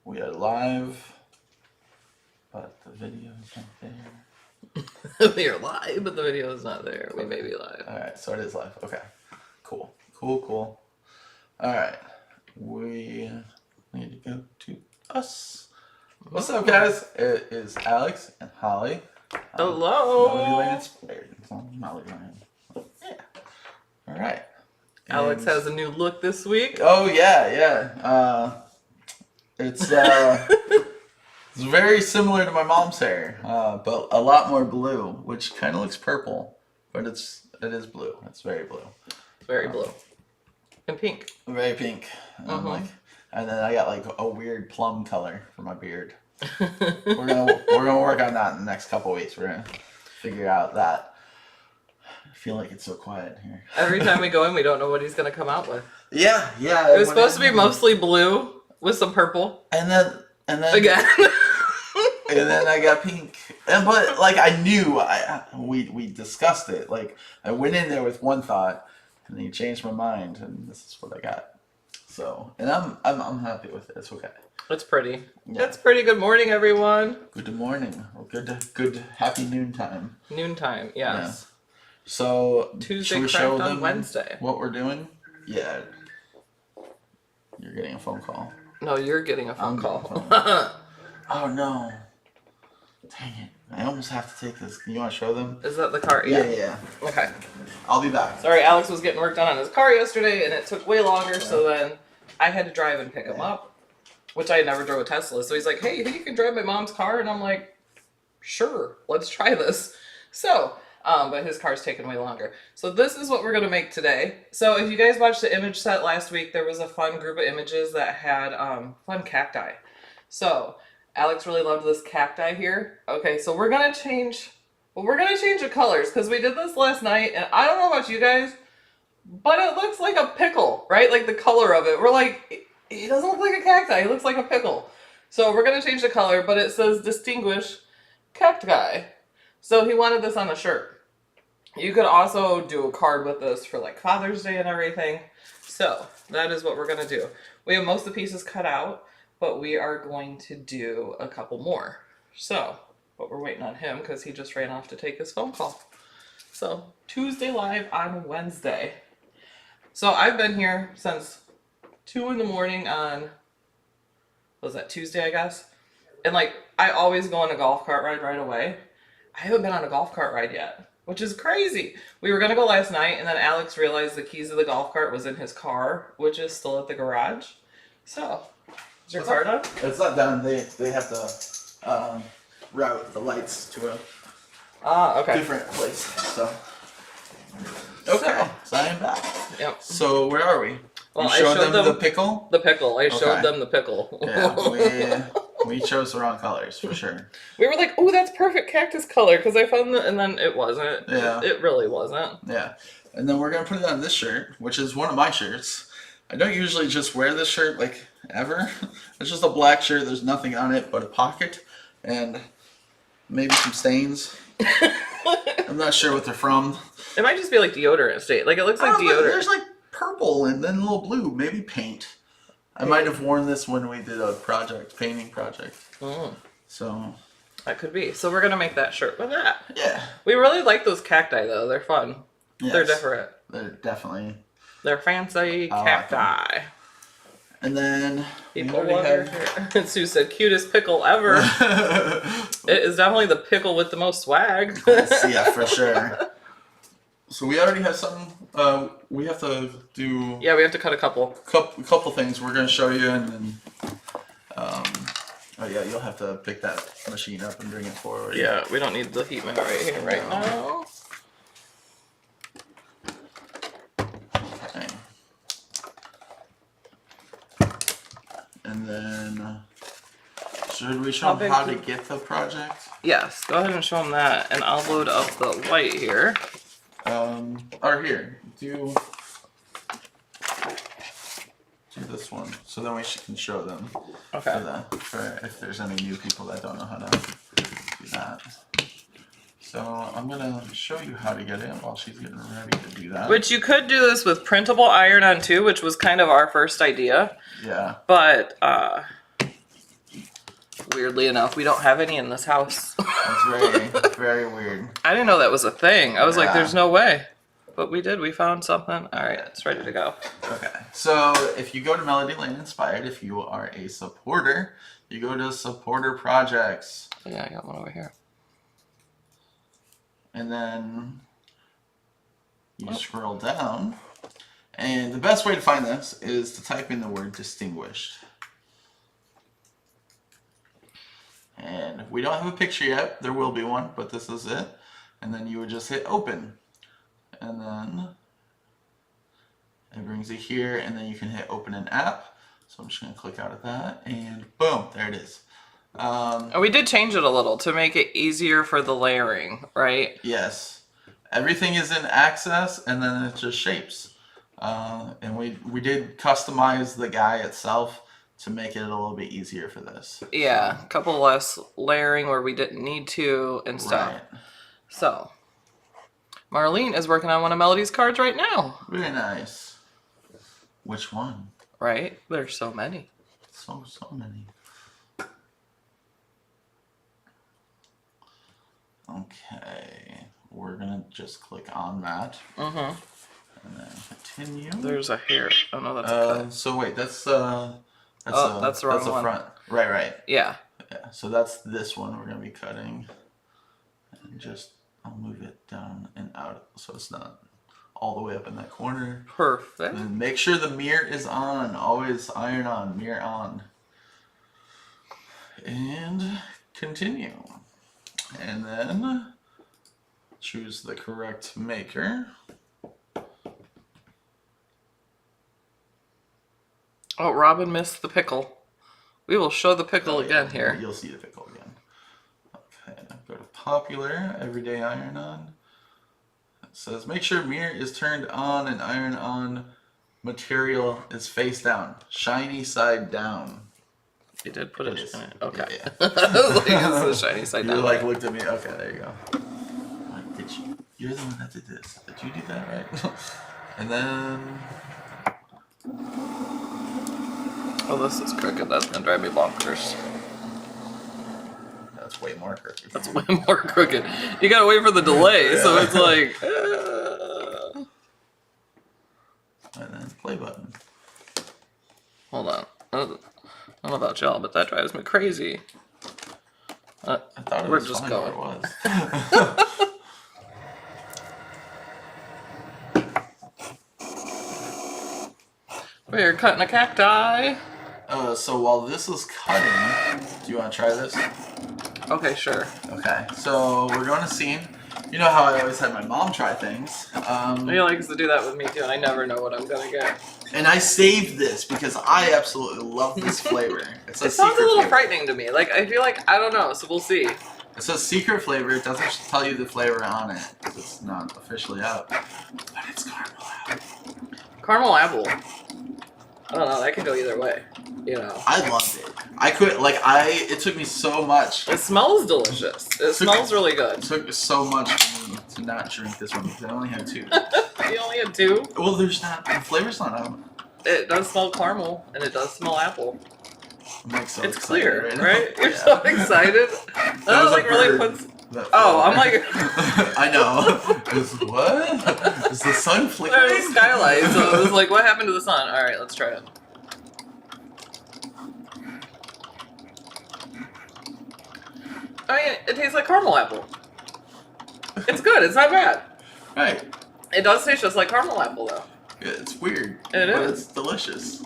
We are live, but the video is not there. We are live, but the video is not there. We may be live. Alright, so it is live. Okay. Cool. Cool. Alright. We need to go to us. What's up, guys? It is Alex and Holly. Hello. Melody Lane inspired. It's on Melody Lane. Yeah. Alright. Alex has a new look this week. Oh, yeah. It's very similar to my mom's hair, but a lot more blue, which kind of looks purple, but it is blue. It's very blue. It's very blue. And pink. Very pink. And then I got like a weird plum color for my beard. we're gonna work on that in the next couple weeks. We're gonna figure out that. I feel like it's so quiet here. Every time we go in, we don't know what he's gonna come out with. Yeah. It was supposed to be mostly blue with some purple. And then again. And then I got pink. But like I knew we discussed it. Like I went in there with one thought and then you changed my mind and this is what I got. So and I'm happy with it. It's okay. It's pretty. Yeah. It's pretty. Good morning, everyone. Good morning. Or good happy noontime. Noontime, yes. Yeah. So Tuesday craft on Wednesday. What we're doing? Yeah. You're getting a phone call. No, you're getting a phone call. Oh no. Dang it. I almost have to take this. You want to show them? Is that the car? Yeah. Okay. I'll be back. Sorry, Alex was getting work done on his car yesterday, and it took way longer, so then I had to drive and pick him up, which I had never drove a Tesla. So he's like, hey, you think you can drive my mom's car? And I'm like, sure, let's try this. So, but his car's taking way longer. So this is what we're going to make today. So if you guys watched the image set last week, there was a fun group of images that had fun cacti. So Alex really loved this cacti here. Okay, so we're going to change the colors because we did this last night, and I don't know about you guys, but it looks like a pickle, right? Like the color of it. We're like, it doesn't look like a cacti. It looks like a pickle. So we're going to change the color, but it says distinguish cacti. So he wanted this on a shirt. You could also do a card with this for like Father's Day and everything. So that is what we're going to do. We have most of the pieces cut out, but we are going to do a couple more. So, but we're waiting on him because he just ran off to take his phone call. So Tuesday live on Wednesday. So I've been here since 2 in the morning on, what was that, Tuesday, I guess? And like, I always go on a golf cart ride right away. I haven't been on a golf cart ride yet, which is crazy. We were going to go last night, and then Alex realized the keys of the golf cart was in his car, which is still at the garage. So, is your car done? It's not done. They have to route the lights to a different place. So, okay. So I am back. Yep. So where are we? Well, you showed them the pickle? The pickle. I showed them the pickle. Yeah, we chose the wrong colors for sure. We were like, oh, that's perfect cactus color, because I found and then it wasn't. Yeah. It really wasn't. Yeah. And then we're going to put it on this shirt, which is one of my shirts. I don't usually just wear this shirt, like, ever. It's just a black shirt. There's nothing on it but a pocket and maybe some stains. I'm not sure what they're from. It might just be like deodorant state. Like, it looks like deodorant. There's like purple and then a little blue, maybe paint. I might have worn this when we did a painting project. So that could be. So we're gonna make that shirt with that. Yeah. We really like those cacti though. They're fun. Yes. They're different. They're fancy cacti. And then people love here. Sue said, "Cutest pickle ever." It is definitely the pickle with the most swag. Yeah, for sure. So we already have some. We have to do. Yeah, we have to cut a couple Things we're gonna show you, and then. Oh yeah, you'll have to pick that machine up and bring it forward. Yeah, we don't need the heat mat right here now. Okay. And then, should we show them how to get the project? Yes, go ahead and show them that, and I'll load up the white here. Or here, do this one, so then we can show them. Okay. For if there's any new people that don't know how to do that. So I'm gonna show you how to get it while she's getting ready to do that. Which you could do this with printable iron-on too, which was kind of our first idea. Yeah. But Weirdly enough, we don't have any in this house. That's very, very weird. I didn't know that was a thing. I was like, Yeah. there's no way. But we did. We found something. All right, it's ready to go. Okay. So if you go to Melody Lane Inspired, if you are a supporter, you go to supporter projects. Yeah, I got one over here. And then you scroll down. And the best way to find this is to type in the word distinguished. And we don't have a picture yet. There will be one, but this is it. And then you would just hit open. And then it brings you here, and then you can hit open an app. So I'm just going to click out of that, and boom, there it is. We did change it a little to make it easier for the layering, right? Yes. Everything is in access, and then it's just shapes. And we did customize the guy itself to make it a little bit easier for this. Yeah, a couple less layering where we didn't need to and stuff. Right. So, Marlene is working on one of Melody's cards right now. Very nice. Which one? Right? There's so many. So many. Okay. We're going to just click on that. Mm-hmm. And then continue. There's a hair. Oh, no, that's a cut. So wait, that's that's the wrong one. front. Right. Yeah. Yeah, so that's this one we're going to be cutting. And just, I'll move it down and out so it's not all the way up in that corner. Perfect. And make sure the mirror is on. Always iron on, mirror on. And continue. And then choose the correct maker. Oh, Robin missed the pickle. We will show the pickle again here. You'll see the pickle again. Okay, now go to popular, everyday iron on. It says make sure mirror is turned on and iron on material is face down. Shiny side down. You did put it in it. Okay. Yeah. I was like, it's the shiny side You down. like looked at me. Okay, there you go. Like, did you? You're the one that did this. Did you do that right? And then. Oh, this is crooked. That's gonna drive me bonkers. That's way more crooked. That's way more crooked. You gotta wait for the delay, so Yeah. it's like. And then play button. Hold on. I don't know about y'all, but that drives me crazy. I thought it We're was just fine going. where it was. We're cutting a cacti. So while this is cutting, do you want to try this? Okay, sure. Okay, so we're going to scene. You know how I always had my mom try things. He likes to do that with me too, and I never know what I'm gonna get. And I saved this because I absolutely love this flavor. It's It sounds a little flavor. frightening to me. Like, I feel like, I don't know, so we'll see. It says secret flavor. It doesn't tell you the flavor on it because it's not officially out. But it's caramel apple. Caramel apple. I don't know, that could go either way. You know. I loved it. I could, it took me so much. It smells delicious. It smells really good. It took so much for me to not drink this one because I only had 2. You only had 2? Well, the flavor's not out. It does smell caramel, and it does smell apple. I'm like so It's excited clear, right now. right? You're Yeah. so excited. That was a like really bird. puts. That Oh, flew. I'm like. I know. What? Is the sun There's flickering? skylight, so it was like, what happened to the sun? All right, let's try it. I mean, it tastes like caramel apple. It's good. It's not bad. Right. It does taste just like caramel apple, though. Yeah, it's weird. It but is. It's delicious.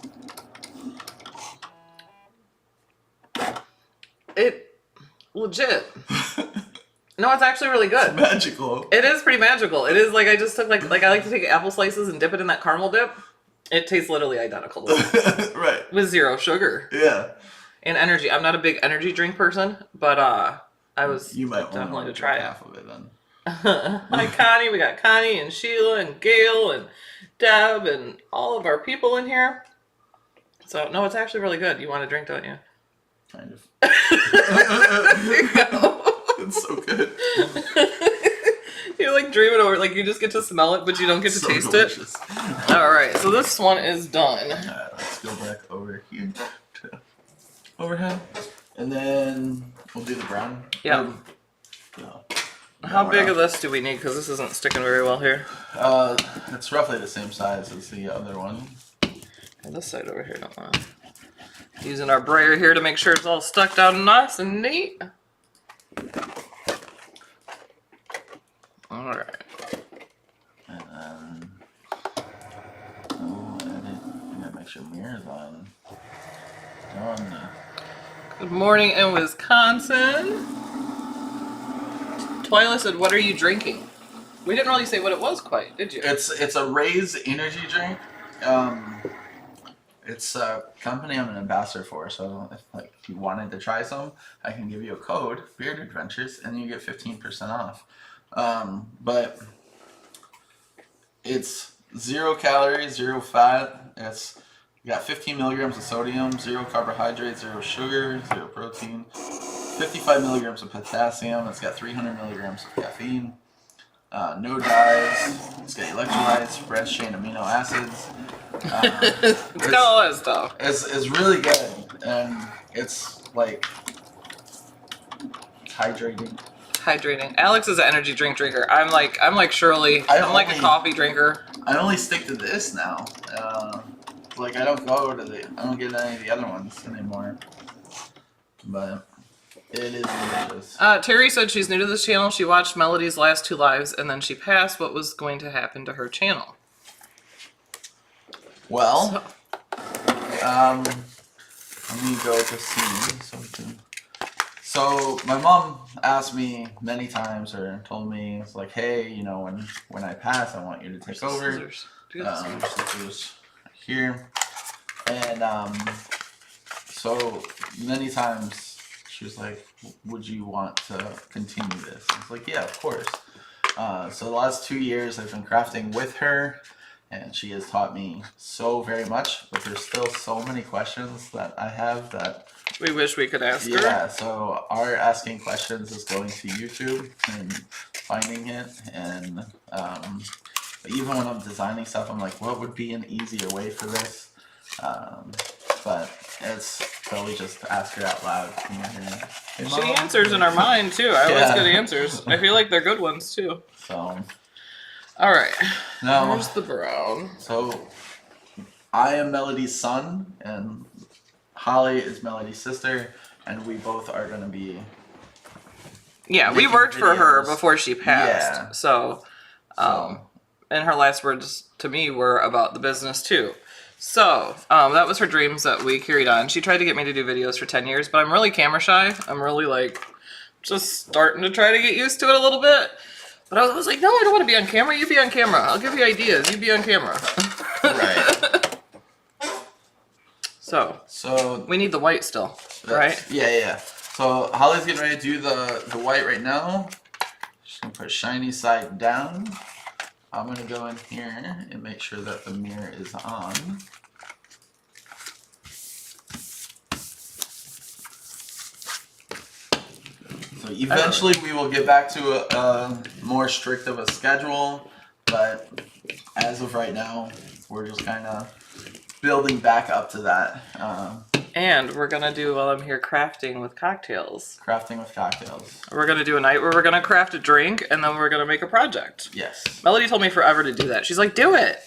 It legit. No, it's actually really good. It's magical. It is pretty magical. It is like I just took like I like to take apple slices and dip it in that caramel dip. It tastes literally identical to it. Right. With 0 sugar Yeah. and energy. I'm not a big energy drink person, but I was You might definitely want to try it. half of it then. Hi Connie, we got Connie and Sheila and Gail and Deb and all of our people in here. So no, it's actually really good. You want a drink, don't you? Kind of. There you go. It's so good. You're like dreaming over it, like you just get to smell it, but you don't get to So taste delicious. it. Alright, so this one is done. Alright, let's go back over here to overhead. And then we'll do the brown. Yeah. No. How big of this do we need? Because this isn't sticking very well here. It's roughly the same size as the other one. And this side over here, don't want to. Using our brayer here to make sure it's all stuck down nice and neat. All right. And then, I gotta make sure mirrors on. Done. Good morning in Wisconsin. Twyla said, "What are you drinking?" We didn't really say what it was quite, did you? It's a Ray's energy drink. It's a company I'm an ambassador for, so if you wanted to try some, I can give you a code, Beard Adventures, and you get 15% off. But it's 0 calories, 0 fat. It's got 15 milligrams of sodium, 0 carbohydrates, 0 sugar, 0 protein, 55 milligrams of potassium. It's got 300 milligrams of caffeine. No dyes. It's got electrolytes, branched chain amino acids. It's got all that stuff. It's really good, and it's like hydrating. Hydrating. Alex is an energy drink drinker. I'm like Shirley. I'm like a coffee drinker. I only stick to this now. Like I don't get any of the other ones anymore. But it is delicious. Terry said she's new to this channel. She watched Melody's last 2 lives and then she passed. What was going to happen to her channel? Well, let me go to see. So my mom asked me many times, or told me, it's like, hey, you know, when I pass, I want you to take over. Scissors. Do you have the scissors? Scissors here, and so many times she was like, would you want to continue this? I was like, yeah, of course. So the last 2 years I've been crafting with her, and she has taught me so very much, but there's still so many questions that I have that we wish we could ask her. Yeah, so our asking questions is going to YouTube and finding it, and even when I'm designing stuff, I'm like, what would be an easier way for this? But it's probably just ask her out loud. Hey, She Mom. answers in our mind too. I always Yeah. get answers. I feel like they're good ones too. So All right. now, Here's the brown. so I am Melody's son, and Holly is Melody's sister, and we both are going to be. Yeah, we making worked for her videos. before she passed. Yeah. So, and her last words to me were about the business too. So, that was her dreams that we carried on. She tried to get me to do videos for 10 years, but I'm really camera shy. I'm really like just starting to try to get used to it a little bit. But I was like, no, I don't want to be on camera. You be on camera. I'll give you ideas. You be on camera. Right. So we need the white still, right? Yeah. So Holly's getting ready to do the white right now. She's gonna put shiny side down. I'm gonna go in here and make sure that the mirror is on. So eventually we will get back to a more strict of a schedule, but as of right now, we're just kind of building back up to that. And we're gonna do, while I'm here, crafting with cocktails. Crafting with cocktails. We're gonna do a night where we're gonna craft a drink and then we're gonna make a project. Yes. Melody told me forever to do that. She's like, do it.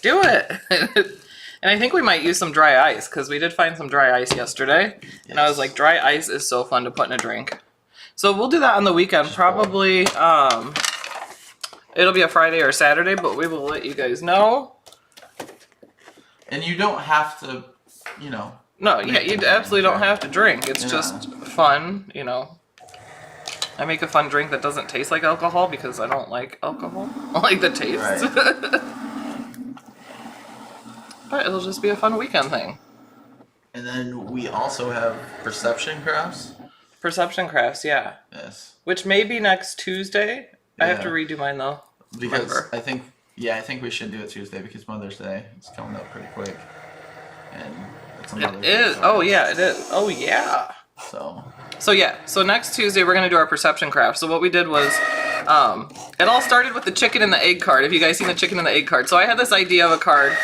And I think we might use some dry ice because we did find some dry ice yesterday. Yes. And I was like, dry ice is so fun to put in a drink. So we'll do that on the weekend. Probably, it'll be a Friday or Saturday, but we will let you guys know. And you don't have to, you know. No, yeah, you absolutely don't have to drink. It's just fun, you know. I make a fun drink that doesn't taste like alcohol because I don't like alcohol. I like the taste. Right. But it'll just be a fun weekend thing. And then we also have perception crafts. Perception crafts, yeah. Yes. Which may be next Tuesday. Yeah. I have to redo mine though. Because I think we should do it Tuesday because Mother's Day is coming up pretty quick. And it's a Mother's Day. It is. Oh yeah, it is. Oh yeah. So yeah. So next Tuesday we're gonna do our perception craft. So what we did was, it all started with the chicken and the egg card. Have you guys seen the chicken and the egg card? So I had this idea of a card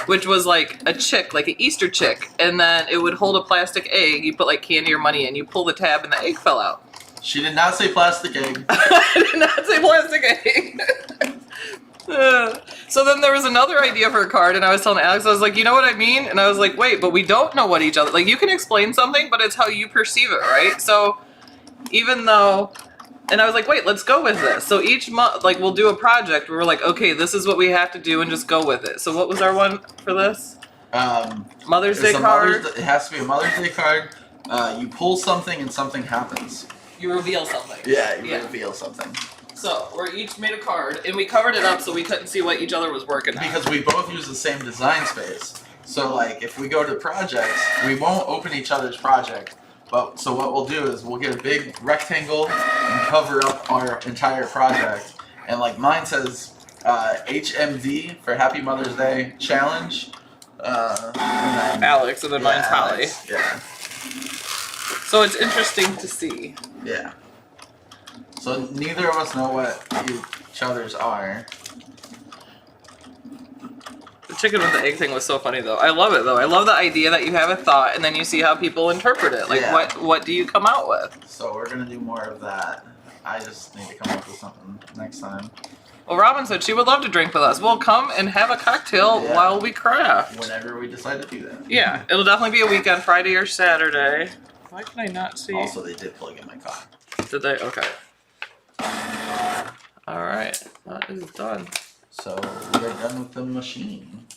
which was like a chick, like an Easter chick, and then it would hold a plastic egg. You put like candy or money in, you pull the tab, and the egg fell out. She did not say plastic egg. I did not say plastic egg. So then there was another idea for a card, and I was telling Alex, I was like, you know what I mean? And I was like, wait, but we don't know what each other, like, you can explain something, but it's how you perceive it, right? So even though, and I was like, wait, let's go with this. So each month, like, we'll do a project where we're like, okay, this is what we have to do, and just go with it. So what was our one for this? Mother's Day card. It has to be a Mother's Day card. You pull something and something happens. You reveal something. Yeah, you reveal something. So we're each made a card, and we covered it up so we couldn't see what each other was working on. Because we both use the same design space. So like, if we go to projects, we won't open each other's project. But so what we'll do is we'll get a big rectangle and cover up our entire project. And like mine says HMD for Happy Mother's Day Challenge. And then, Alex, and then mine's Holly. Yeah. So it's interesting to see. Yeah. So neither of us know what each other's are. The chicken with the egg thing was so funny though. I love it though. I love the idea that you have a thought and then you see how people interpret it. Like what do you come out with? So we're gonna do more of that. I just need to come up with something next time. Well, Robin said she would love to drink with us. We'll come and have a cocktail while we craft. Whenever we decide to do that. Yeah, it'll definitely be a weekend, Friday or Saturday. Why can I not see? Also, they did plug in my car. Did they? Okay. Alright, that is done. So we are done with the machine.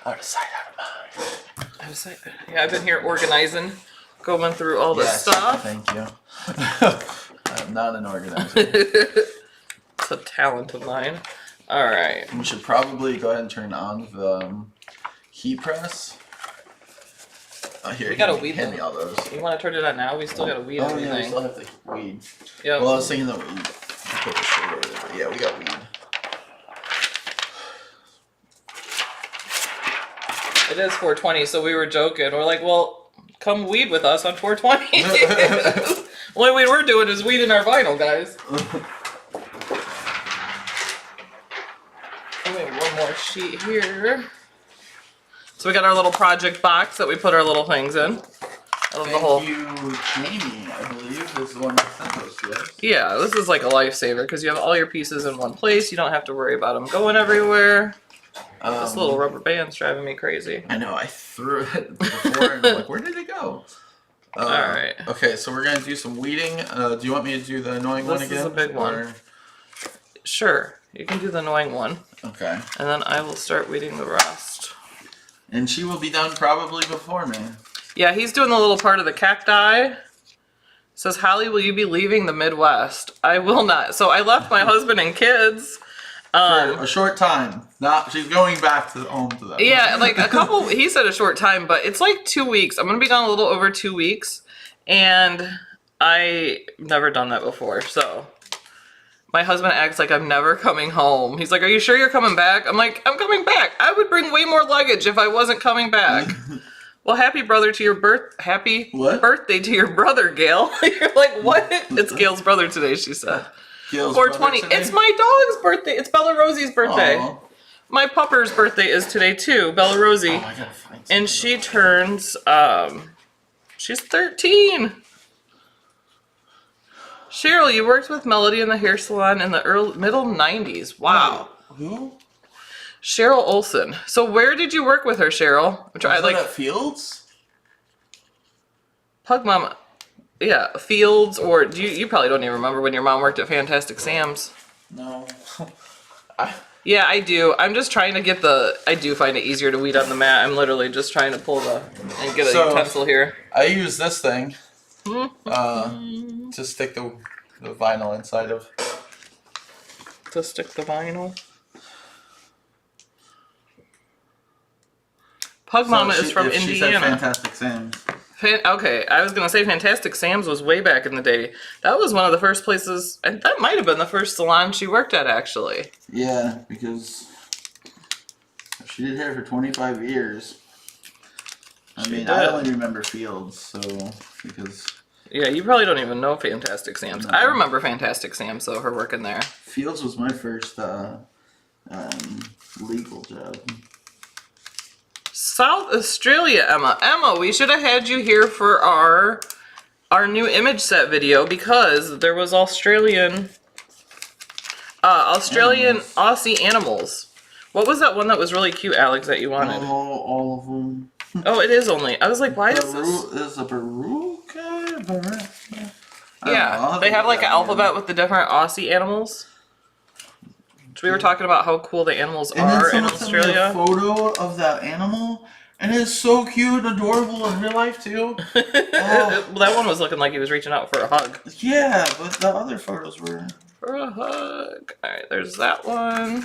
Out of sight, out of mind. Yeah, I've been here organizing, going through all this stuff. Thank you. I'm not an organizer. It's a talent of mine. Alright. We should probably go ahead and turn on the heat press. Here, we gotta weed hand them. me all those. You want to turn it on now? We still gotta weed everything. Yeah, we still have to weed. Yeah. Well, I was thinking that we put the shirt over there, but yeah, we got weed. It is 420, so we were joking. We're like, well, come weed with us on 420. Only weed we're doing is weeding our vinyl, guys. One more sheet here. So we got our little project box that we put our little things in. Thank you, Jamie, I believe, is the one that sent those to us. Yeah, this is like a lifesaver because you have all your pieces in one place. You don't have to worry about them going everywhere. This little rubber band's driving me crazy. I know, I threw it before and I'm like, where did it go? Alright. Okay, so we're going to do some weeding. Do you want me to do the annoying one again? This is a big one. Sure, you can do the annoying one. Okay. And then I will start weeding the rest. And she will be done probably before me. Yeah, he's doing the little part of the cacti. Says, Holly, will you be leaving the Midwest? I will not. So I left my husband and kids. For a short time. She's going back to home to them. Yeah, like he said a short time, but it's like 2 weeks. I'm going to be gone a little over 2 weeks. And I've never done that before, so. My husband acts like I'm never coming home. He's like, are you sure you're coming back? I'm like, I'm coming back. I would bring way more luggage if I wasn't coming back. Well, happy birthday to your brother, Gail. You're like, what? It's Gail's brother today, she said. Gail's 420. It's my dog's birthday. It's Bella Rosie's birthday. Aww. My pupper's birthday is today too, Bella Rosie. Oh, I gotta find and she turns, she's 13. Cheryl, you worked with Melody in the hair salon in the middle 90s. Wow. Who? Cheryl Olson. So where did you work with her, Cheryl? Was that at Fields? Pug Mama. Yeah, Fields, or you probably don't even remember when your mom worked at Fantastic Sam's. No. Yeah, I do. I'm just trying to get I do find it easier to weed on the mat. I'm literally just trying to pull and get a utensil here. I use this thing. To stick the vinyl inside of. To stick the vinyl. Pug Mama is from Indiana. She said Fantastic Sam's. Okay, I was gonna say Fantastic Sam's was way back in the day. That was one of the first places, and that might have been the first salon she worked at, actually. Yeah, because she did hair for 25 years. I only remember Fields, so because. Yeah, you probably don't even know Fantastic Sam's. No. I remember Fantastic Sam's, though, her working there. Fields was my first legal job. South Australia, Emma. Emma, we should have had you here for our new image set video because there was Australian Animals. Aussie animals. What was that one that was really cute, Alex, that you wanted? Oh, all of them. Oh, it is only. I was like, why is this? Is a Baruka? Yeah, they have like an alphabet with the different Aussie animals. So we were talking about how cool the animals are in Australia. A photo of that animal, and it's so cute and adorable in real life too. Well, that one was looking like he was reaching out for a hug. Yeah, but the other photos were For a hug. All right, there's that one.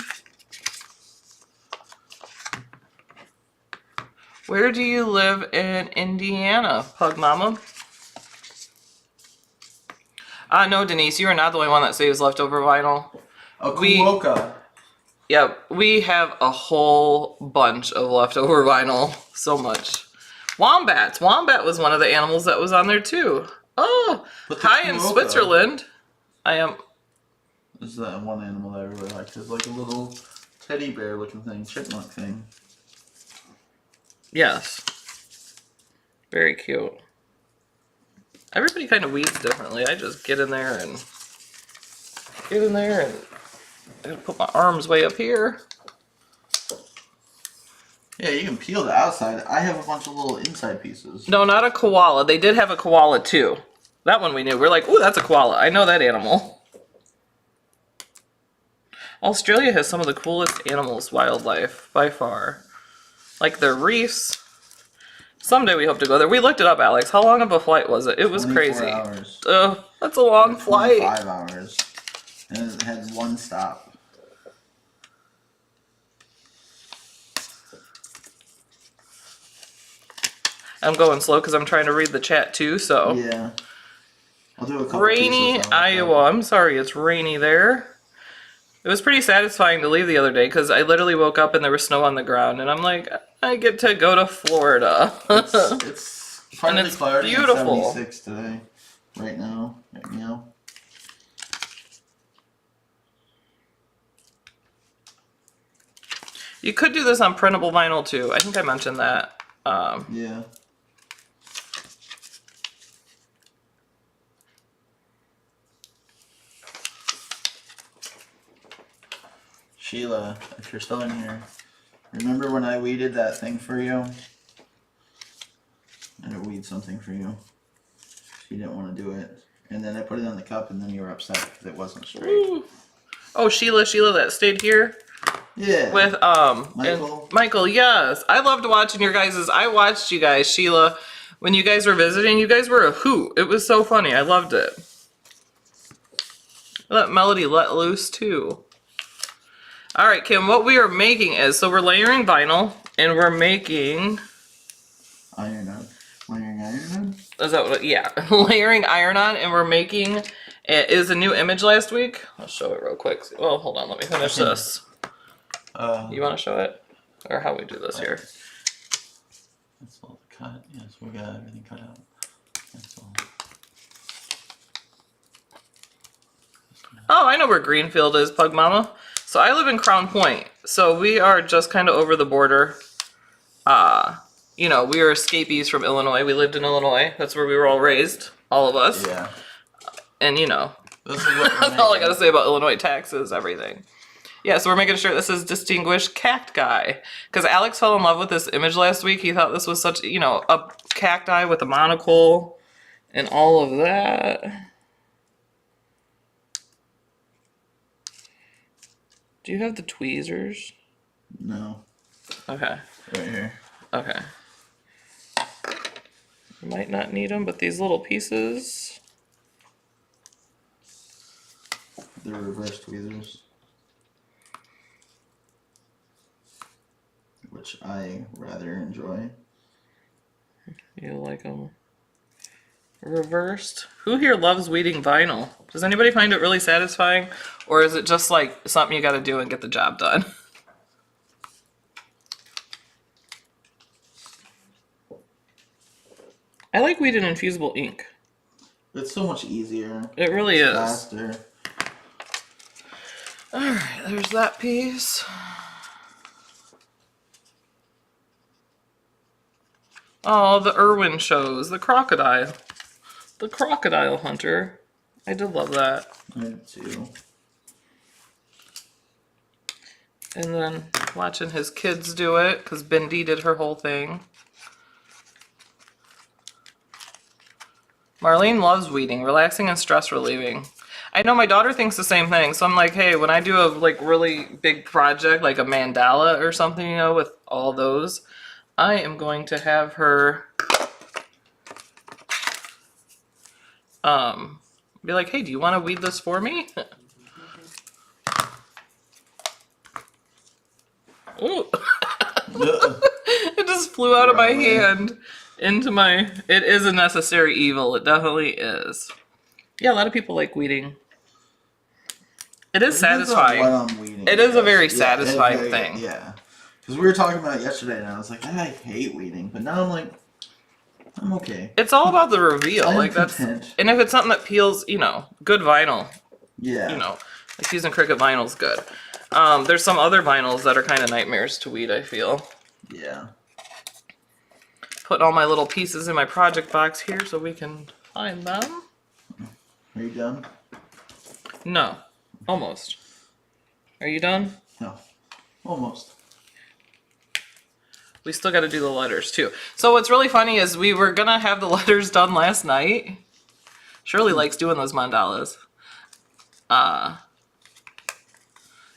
Where do you live in Indiana, Pug Mama? No, Denise, you are not the only one that saves leftover vinyl. a Kuoka. Yeah, we have a whole bunch of leftover vinyl. So much. Wombats. Wombat was one of the animals that was on there too. Oh, hi in Switzerland. I am. This is that one animal that I really liked. It's like a little teddy bear looking thing, chipmunk thing. Yes. Very cute. Everybody kind of weeds differently. I just get in there and I gotta put my arms way up here. Yeah, you can peel the outside. I have a bunch of little inside pieces. No, not a koala. They did have a koala too. That one we knew. We're like, ooh, that's a koala. I know that animal. Australia has some of the coolest animals, wildlife, by far. Like their reefs. Someday we hope to go there. We looked it up, Alex. How long of a flight was it? It was 24 crazy. hours. That's a long flight. 5 hours. And it had one stop. I'm going slow because I'm trying to read the chat too, so. Yeah. I'll do a couple Rainy, pieces Iowa. I'm sorry, it's rainy there. It was pretty satisfying to leave the other day because I literally woke up and there was snow on the ground, and I'm like, I get to go to Florida. It's And it's beautiful. 76 today, right now. You could do this on printable vinyl too. I think I mentioned that. Yeah. Sheila, if you're still in here, remember when I weeded that thing for you? I had to weed something for you. You didn't want to do it. And then I put it on the cup and then you were upset because it wasn't straight. Ooh. Oh, Sheila that stayed here? Yeah. With Michael. Michael, yes. I loved watching your guys's. I watched you guys, Sheila, when you guys were visiting. You guys were a hoot. It was so funny. I loved it. Let Melody let loose too. All right, Kim, what we are making is, so we're layering vinyl and we're making Iron-on. Layering iron-on? Is that what? Yeah, layering iron-on, and we're making. It is a new image last week. I'll show it real quick. Well, hold on, let me finish this. You want to show it, or how we do this here? That's all the cut. Yes, we got everything cut out. That's all. Oh, I know where Greenfield is, Pug Mama. So I live in Crown Point. So we are just kind of over the border. You know, we are escapees from Illinois. We lived in Illinois. That's where we were all raised, all of us. Yeah. And you know, This is what that's all I gotta say about Illinois taxes, everything. Yeah, so we're making sure this is Distinguished Cacti. Because Alex fell in love with this image last week. He thought this was such, you know, a cacti with a monocle and all of that. Do you have the tweezers? No. Okay. Right here. Okay. You might not need them, but these little pieces. They're reverse tweezers. Which I rather enjoy. You like them reversed? Who here loves weeding vinyl? Does anybody find it really satisfying? Or is it just like something you gotta do and get the job done? I like weeding infusible ink. It's so much easier. It really is. Faster. Alright, there's that piece. Oh, the Irwin shows. The crocodile. The crocodile hunter. I did love that. I did too. And then watching his kids do it, because Bindi did her whole thing. Marlene loves weeding, relaxing and stress relieving. I know my daughter thinks the same thing, so I'm like, hey, when I do a like really big project, like a mandala or something, you know, with all those, I am going to have her be like, hey, do you want to weed this for me? Ooh. It just flew out of my hand into my... It is a necessary evil. It definitely is. Yeah, a lot of people like weeding. It is satisfying. It is a very satisfying thing. Yeah. Because we were talking about it yesterday, and I was like, I hate weeding. But now I'm like, I'm okay. It's all about the reveal. I'm like content. that's... And if it's something that peels, you know, good vinyl. Yeah. You know, like using Cricut vinyl's good. There's some other vinyls that are kind of nightmares to weed, I feel. Yeah. Putting all my little pieces in my project box here so we can find them. Are you done? No. Almost. Are you done? No. Almost. We still got to do the letters too. So what's really funny is we were going to have the letters done last night. Shirley likes doing those mandalas.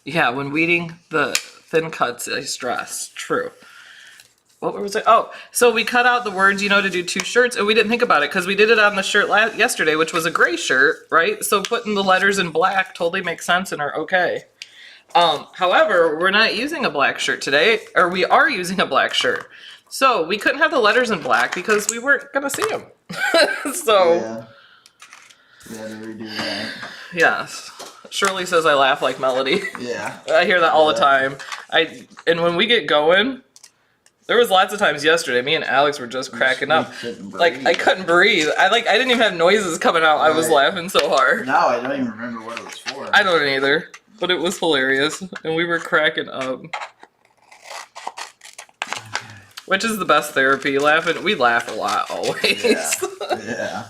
Yeah, when weeding the thin cuts, I stress. True. What was it? Oh, so we cut out the words, you know, to do 2 shirts, and we didn't think about it because we did it on the shirt yesterday, which was a gray shirt, right? So putting the letters in black totally makes sense and are okay. However, we're not using a black shirt today, or we are using a black shirt. So we couldn't have the letters in black because we weren't going to see them. So... Yeah. We had to redo that. Yes. Shirley says I laugh like Melody. Yeah. I hear that all the time. And when we get going... There was lots of times yesterday, me and Alex were just cracking up. Like, I couldn't breathe. I didn't even have noises coming out. Right. I was laughing so hard. Now I don't even remember what it was for. I don't either. But it was hilarious. And we were cracking up. Which is the best therapy. Laughing. We laugh a lot, always. Yeah. Yeah.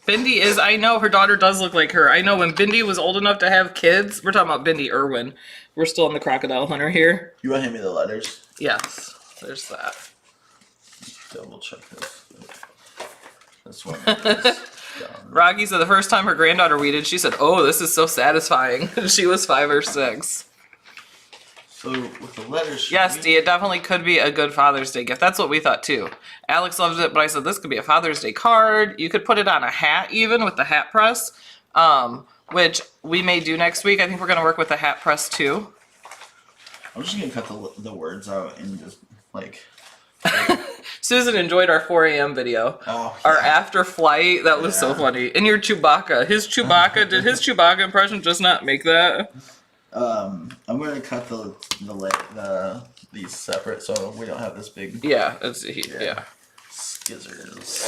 Bindi is, I know, her daughter does look like her. I know when Bindi was old enough to have kids, we're talking about Bindi Irwin. We're still on the crocodile hunter here. You want to hand me the letters? Yes, there's that. Double check this. This one Rocky said the first time her granddaughter weeded, she said, oh, this is so satisfying. She was 5 or 6. So with the letters... Yes, Dee, it definitely could be a good Father's Day gift. That's what we thought too. Alex loved it, but I said this could be a Father's Day card. You could put it on a hat even with the hat press, which we may do next week. I think we're going to work with the hat press too. I'm just going to cut the words out and just like... Susan enjoyed our 4 a.m. video. Oh, our after flight. That was so funny. And your Chewbacca. Did his Chewbacca impression just not make that? I'm going to cut these separate so we don't have this big... Yeah, yeah. Skizzers.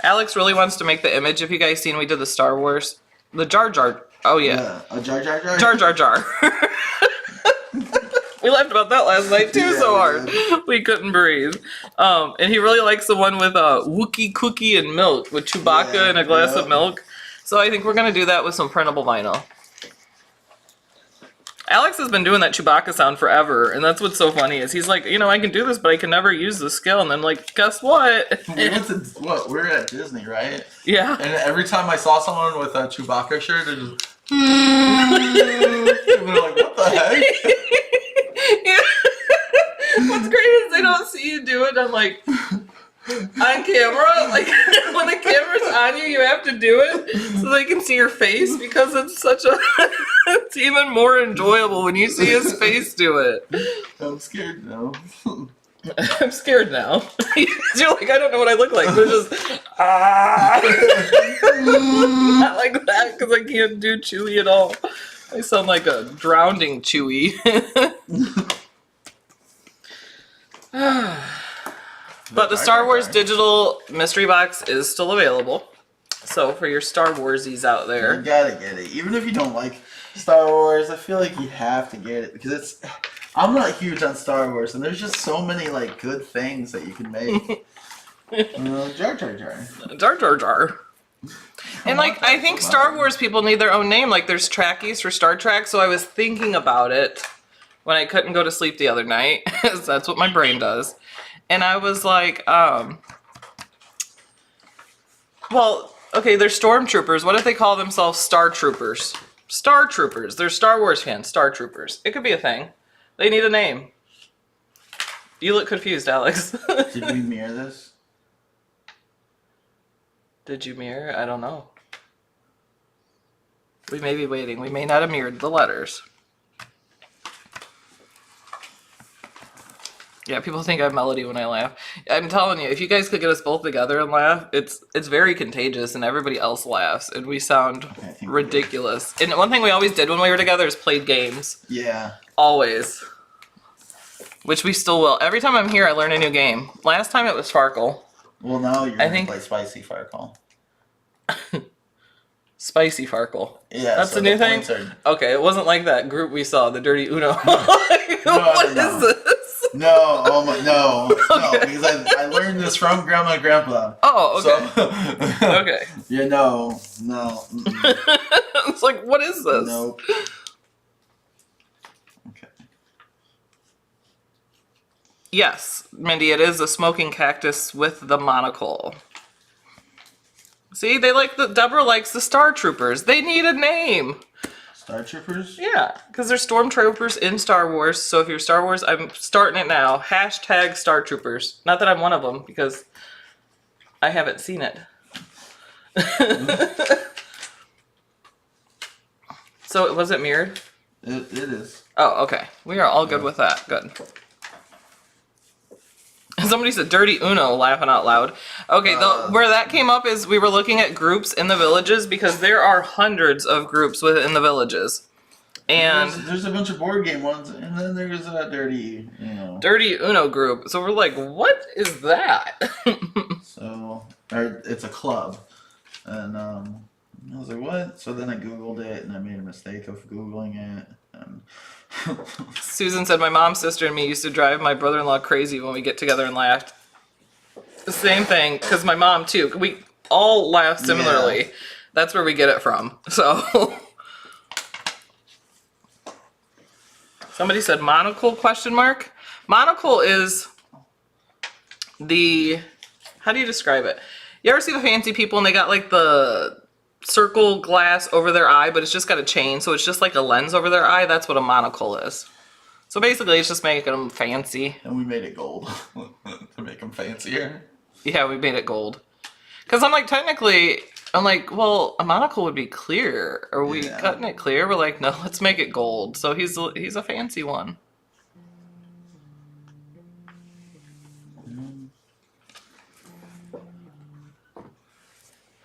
Alex really wants to make the image. If you guys seen, we did the Star Wars. The Jar Jar. Oh, yeah. A Jar Jar Jar? Jar Jar Jar. We laughed about that last night, too, so hard. We couldn't breathe. And he really likes the one with Wookiee cookie and milk, with Chewbacca and a glass of milk. So I think we're going to do that with some printable vinyl. Alex has been doing that Chewbacca sound forever, and that's what's so funny is he's like, you know, I can do this, but I can never use the skill. And then like, guess what? We're at Disney, right? Yeah. And every time I saw someone with a Chewbacca shirt, it just... and they're like, what the heck? Yeah. What's great is they don't see you do it. I'm like... on camera, like when the camera's on you, you have to do it so they can see your face because it's such a it's even more enjoyable when you see his face do it. I'm scared now. I'm scared now. You're like, I don't know what I look like. They're just not like that because I can't do Chewy at all. I sound like a drowning Chewy. But the Star Wars digital mystery box is still available. So for your Star Warsies out there, You gotta get it. Even if you don't like Star Wars, I feel like you have to get it because I'm not huge on Star Wars, and there's just so many like good things that you can make. Jar Jar Jar. Jar Jar Jar. And like, I think Star Wars people need their own name. Like, there's Trekkies for Star Trek. So I was thinking about it when I couldn't go to sleep the other night. That's what my brain does. And I was like, well, okay, they're stormtroopers. What if they call themselves Star Troopers? Star Troopers. They're Star Wars fans. Star Troopers. It could be a thing. They need a name. You look confused, Alex. Did we mirror this? Did you mirror? I don't know. We may be waiting. We may not have mirrored the letters. Yeah, people think I have melody when I laugh. I'm telling you, if you guys could get us both together and laugh, it's very contagious, and everybody else laughs, and we sound ridiculous. And one thing we always did when we were together is played games. Yeah. Always. Which we still will. Every time I'm here, I learn a new game. Last time it was Farkle. Well, now you're going to play Spicy Farkle. Spicy Farkle. Yeah, that's so a new thing? Okay, it wasn't like that group we saw, the Dirty Uno. What is this? No, oh my, no, okay. No, because I learned this from Grandma and Grandpa. Oh, okay. So, okay. Yeah, no. It's like, what is this? Nope. Okay. Yes, Mindy, it is a smoking cactus with the monocle. See, Deborah likes the Star Troopers. They need a name. Star Troopers? Yeah, because they're stormtroopers in Star Wars. So if you're Star Wars, I'm starting it now. Hashtag Star Troopers. Not that I'm one of them, because I haven't seen it. So was it mirrored? It is. Oh, okay. We are all good with that. Good. Somebody said Dirty Uno, laughing out loud. Okay, where that came up is we were looking at groups in the villages because there are hundreds of groups within the villages. And there's a bunch of board game ones, and then there's a Dirty Uno. Dirty Uno group. So we're like, what is that? It's a club. And I was like, what? So then I Googled it, and I made a mistake of Googling it. And Susan said, my mom, sister, and me used to drive my brother-in-law crazy when we get together and laughed. The same thing, because my mom, too. We all laugh similarly. Yeah. That's where we get it from. So, somebody said monocle, question mark? Monocle is how do you describe it? You ever see the fancy people and they got like the circle glass over their eye, but it's just got a chain, so it's just like a lens over their eye? That's what a monocle is. So basically it's just making them fancy. And we made it gold to make them fancier. Yeah, we made it gold. Because I'm like, well, a monocle would be clear. Are we cutting it clear? We're like, no, let's make it gold. So he's a fancy one.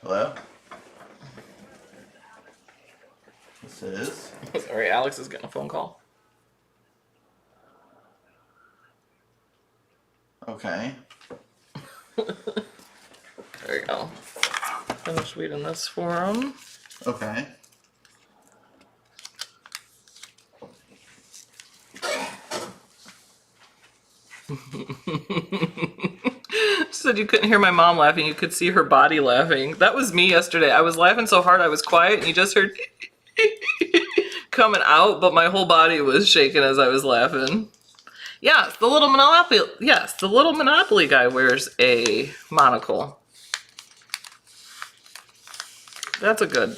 Hello? This is... Sorry, Alex is getting a phone call. Okay. There you go. Finish weeding this for him. Okay. Said you couldn't hear my mom laughing, you could see her body laughing. That was me yesterday. I was laughing so hard I was quiet and you just heard coming out, but my whole body was shaking as I was laughing. Yes, the little Monopoly guy wears a monocle. That's a good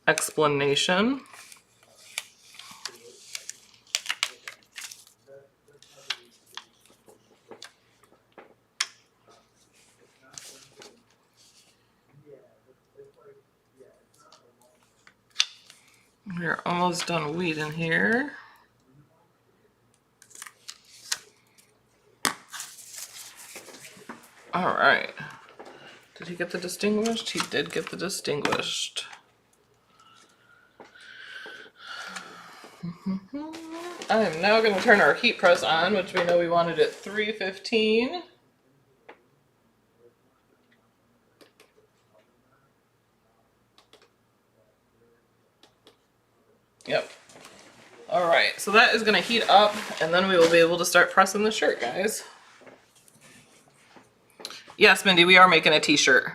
explanation. We're almost done weeding here. All right. Did he get the distinguished? He did get the distinguished. I am now going to turn our heat press on, which we know we wanted at 315. Yep. All right, so that is going to heat up, and then we will be able to start pressing the shirt, guys. Yes, Mindy, we are making a t-shirt.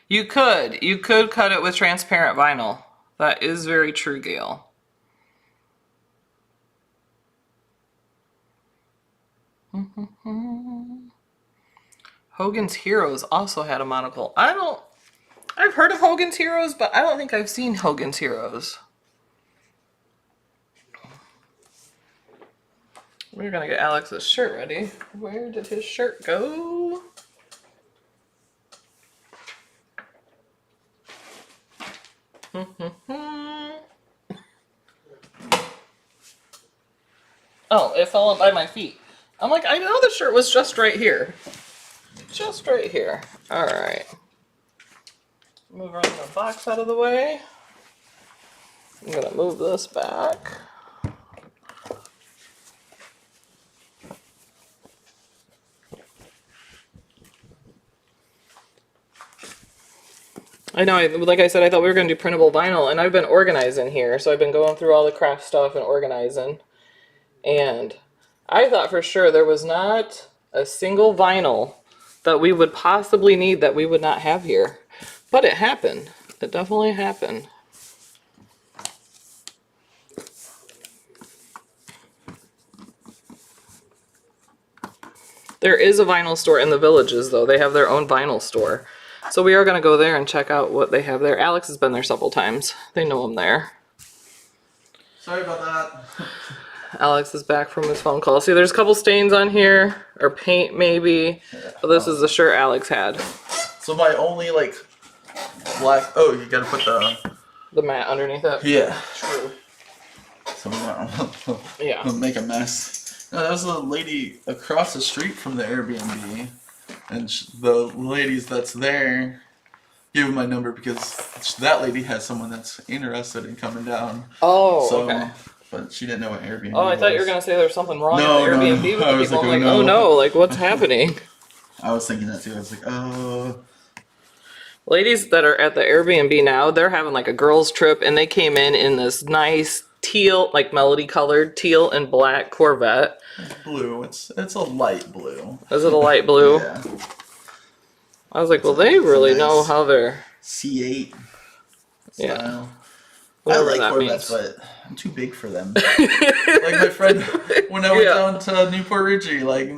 You could cut it with transparent vinyl. That is very true, Gail. Hogan's Heroes also had a monocle. I've heard of Hogan's Heroes, but I don't think I've seen Hogan's Heroes. We're gonna get Alex's shirt ready. Where did his shirt go? Oh, it fell up by my feet. I'm like, I know the shirt was just right here. Just right here. All right. Move around the box out of the way. I'm gonna move this back. I know, like I said, I thought we were gonna do printable vinyl, and I've been organizing here, so I've been going through all the craft stuff and organizing. And I thought for sure there was not a single vinyl that we would possibly need that we would not have here. But it happened. It definitely happened. There is a vinyl store in the Villages, though. They have their own vinyl store. So we are going to go there and check out what they have there. Alex has been there several times. They know him there. Sorry about that. Alex is back from his phone call. See, there's a couple stains on here, or paint maybe. Yeah. But this is the shirt Alex had. So my only like black. Oh, you gotta put The mat underneath it. Yeah. True. So we Yeah. don't make a mess. No, that was a lady across the street from the Airbnb, and the ladies that's there gave me my number because that lady has someone that's interested in coming down. Oh, so, okay. But she didn't know what Airbnb Oh, I thought you were was. going to say there's something wrong No, with the no, Airbnb no. with I the was people. like, I'm like, oh, oh no. no, like what's happening? I was thinking that too. I was like, oh. Ladies that are at the Airbnb now, they're having like a girls trip, and they came in this nice teal, like melody colored teal and black Corvette. It's blue. It's a light blue. Is it a light blue? Yeah. I was like, well, they really know how they're C8 Yeah. style. I whatever like that Corvettes, means. but I'm too big for them. Like my friend, when I went down to Newport Ritchie, like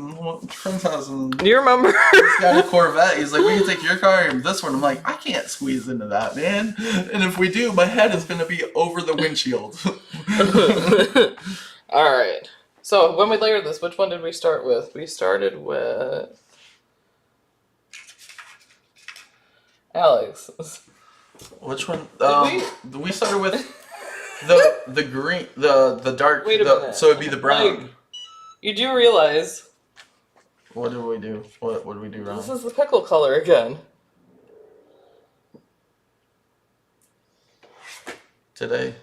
friend's house, and Do you remember? he's got a Corvette. He's like, we can take your car and this one. I'm like, I can't squeeze into that, man. And if we do, my head is gonna be over the windshield. All right. So when we layered this, which one did we start with? We started with Alex. Which one? Did We started with the green, the dark. Wait a minute. So it'd be the brown. Like, you do realize What did we do? What did we do wrong? this is the pickle color again. Today.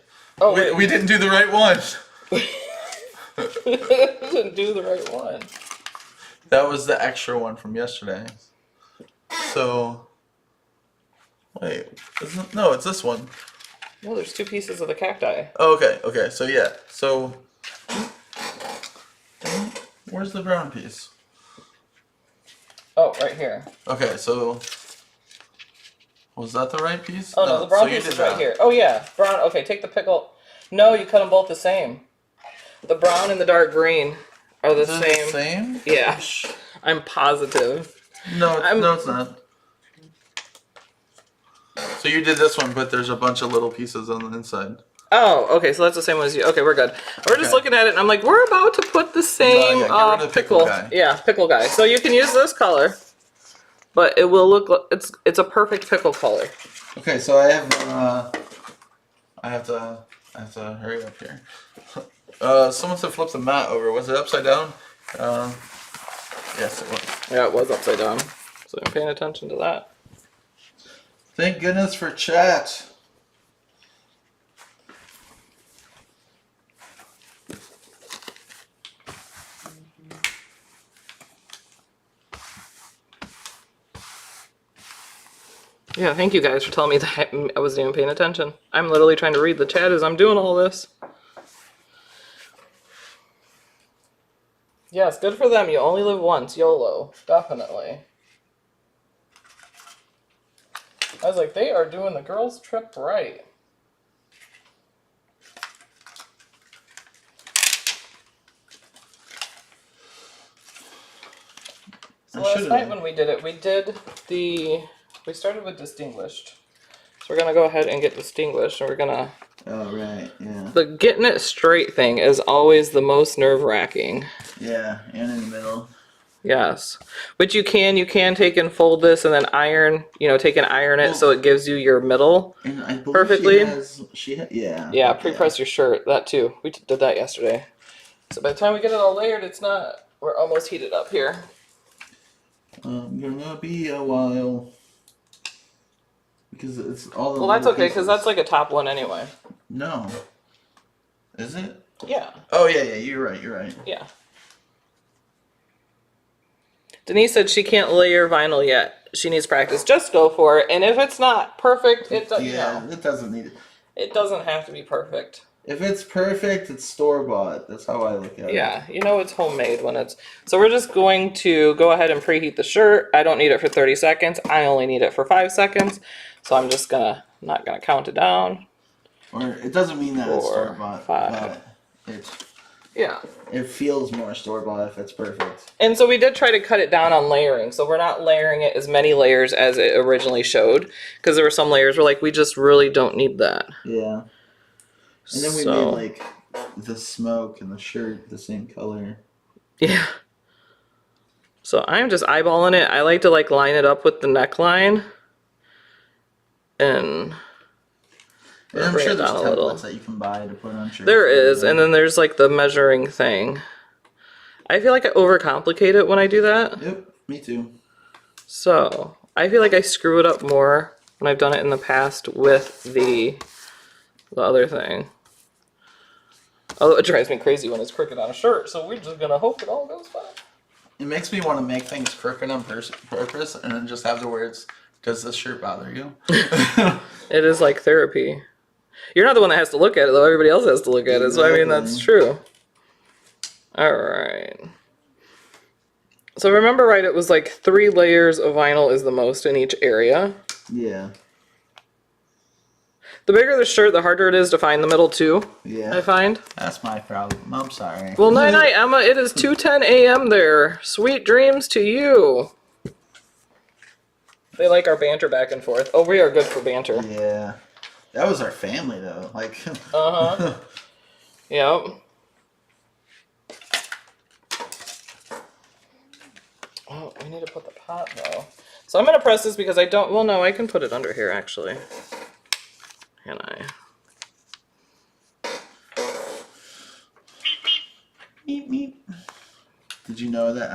Oh, wait. We didn't do the right one. Didn't do the right one. That was the extra one from yesterday. So, wait, no, it's this one. No, there's two pieces of the cacti. Oh, okay, so yeah, so, where's the brown piece? Oh, right here. Okay, so, was that the right piece? Oh, no, the brown so you piece did is right that. here. Oh, yeah, brown. Okay, take the pickle. No, you cut them both the same. The brown and the dark green are the Is it same. the same? Yeah, I'm positive. No, no, it's not. So you did this one, but there's a bunch of little pieces on the inside. Oh, okay, so that's the same one as you. Okay, we're good. We're just Okay. looking at it, and I'm like, we're about to put the same yeah, get rid of the pickle guy. Yeah, pickle guy. So you can use this color, but it will look. It's a perfect pickle color. Okay, so I have to hurry up here. Someone said flip the mat over. Was it upside down? Yes, it was. Yeah, it was upside down. So I'm paying attention to that. Thank goodness for chat. Yeah, thank you guys for telling me that. I wasn't even paying attention. I'm literally trying to read the chat as I'm doing all this. Yes, good for them. You only live once. YOLO. Definitely. I was like, they are doing the girls' trip right. So last night when we did it, we started with distinguished. So we're going to go ahead and get distinguished, and we're going to... Oh, right, yeah. The getting it straight thing is always the most nerve-wracking. Yeah, and in the middle. Yes. But you can take and fold this and then iron, take and iron it so it gives you your middle and I believe perfectly. Yeah. Yeah, pre-press your shirt. That too. We did that yesterday. So by the time we get it all layered, we're almost heated up here. Gonna be a while. Because it's all the Well, that's okay, because that's like a top one anyway. No. Is it? Yeah. Oh, yeah, you're right. Yeah. Denise said she can't layer vinyl yet. She needs practice. Just go for it. And if it's not perfect, it doesn't. It doesn't need it. It doesn't have to be perfect. If it's perfect, it's store-bought. That's how I look at it. Yeah, it's homemade when it's... So we're just going to go ahead and preheat the shirt. I don't need it for 30 seconds. I only need it for 5 seconds. So I'm just not gonna count it down. Or it doesn't mean that it's store-bought, 5. but it feels more store-bought if it's perfect. And so we did try to cut it down on layering. So we're not layering it as many layers as it originally showed. Because there were some layers where we just really don't need that. Yeah. And then we made the smoke and the shirt the same color. Yeah. So I'm just eyeballing it. I like to line it up with the neckline. And I'm sure there's templates that you can buy to put on shirts. There is, and then there's the measuring thing. I feel like I overcomplicate it when I do that. Yep, me too. So I feel like I screw it up more when I've done it in the past with the other thing. Although it drives me crazy when it's crooked on a shirt, so we're just gonna hope it all goes fine. It makes me want to make things crooked on purpose and then just have the words, "Does this shirt bother you?" It is like therapy. You're not the one that has to look at it, though. Everybody else has to look at it, so I mean, that's true. All right. So remember, right, it was 3 layers of vinyl is the most in each area. Yeah. The bigger the shirt, the harder it is to find the middle, too. Yeah. I find. That's my problem. I'm sorry. Well, night-night, Emma. It is 2:10 a.m. there. Sweet dreams to you. They like our banter back and forth. Oh, we are good for banter. Yeah. That was our family, though. Uh-huh. Yep. Oh, we need to put the pot, though. So I'm going to press this because I don't... Well, no, I can put it under here, actually. Can I? Meep, meep. Did you know that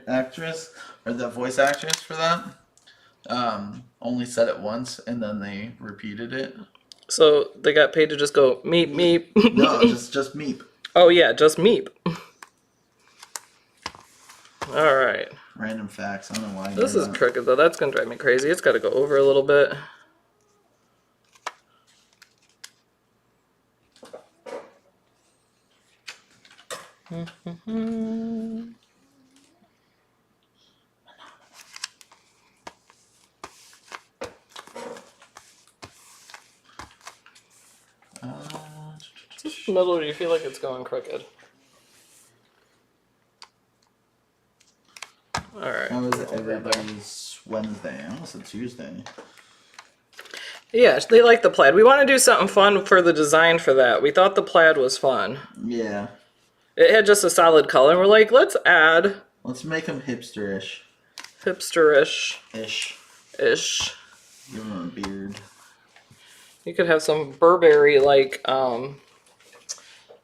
actress, or the voice actress for that, only said it once, and then they repeated it? So they got paid to just go, meep, meep. No, just meep. Oh, yeah, just meep. All right. Random facts. I don't know why. This is crooked, though. That's going to drive me crazy. It's got to go over a little bit. Just the middle, or do you feel like it's going crooked? Alright. How was everybody's Wednesday? I almost said Tuesday. Yeah, they like the plaid. We want to do something fun for the design for that. We thought the plaid was fun. Yeah. It had just a solid color. We're like, let's add... Let's make them hipster-ish. Hipster-ish. Ish. Give them a beard. You could have some Burberry-like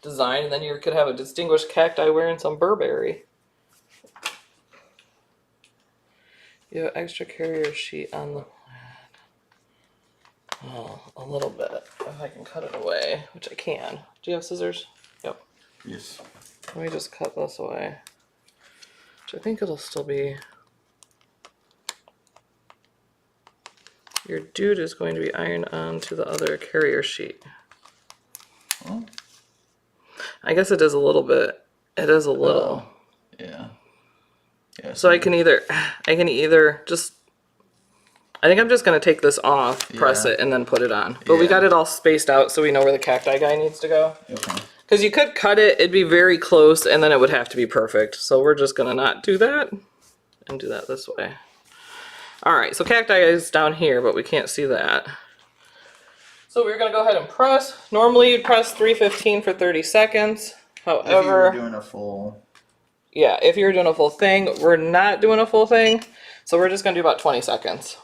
design, and then you could have a distinguished cacti wearing some Burberry. You have extra carrier sheet on the plaid. Oh, a little bit. If I can cut it away, which I can. Do you have scissors? Yep. Yes. Let me just cut this away. Which I think it'll still be... Your dude is going to be ironed onto the other carrier sheet. Oh. I guess it is a little bit. It is a little. Yeah. So I can either just, I think I'm just going to take this off, press it, and then put it on. But we got it all spaced out so we know where the cacti guy needs to go. Okay. Because you could cut it, it'd be very close, and then it would have to be perfect. So we're just going to not do that and do that this way. All right, so cacti is down here, but we can't see that. So we're going to go ahead and press. Normally you'd press 315 for 30 seconds. However, if you were doing a full... Yeah, if you're doing a full thing, we're not doing a full thing. So we're just going to do about 20 seconds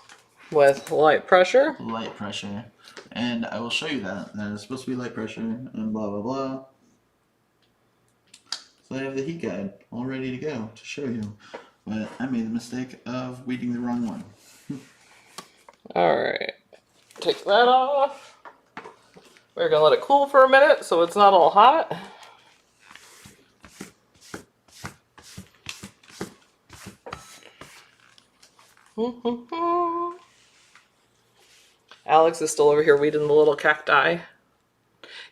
with light pressure. Light pressure. And I will show you that. It's supposed to be light pressure and blah, blah, blah. So I have the heat guide all ready to go to show you. But I made the mistake of weeding the wrong one. All right. Take that off. We're going to let it cool for a minute so it's not all hot. Alex is still over here weeding the little cacti.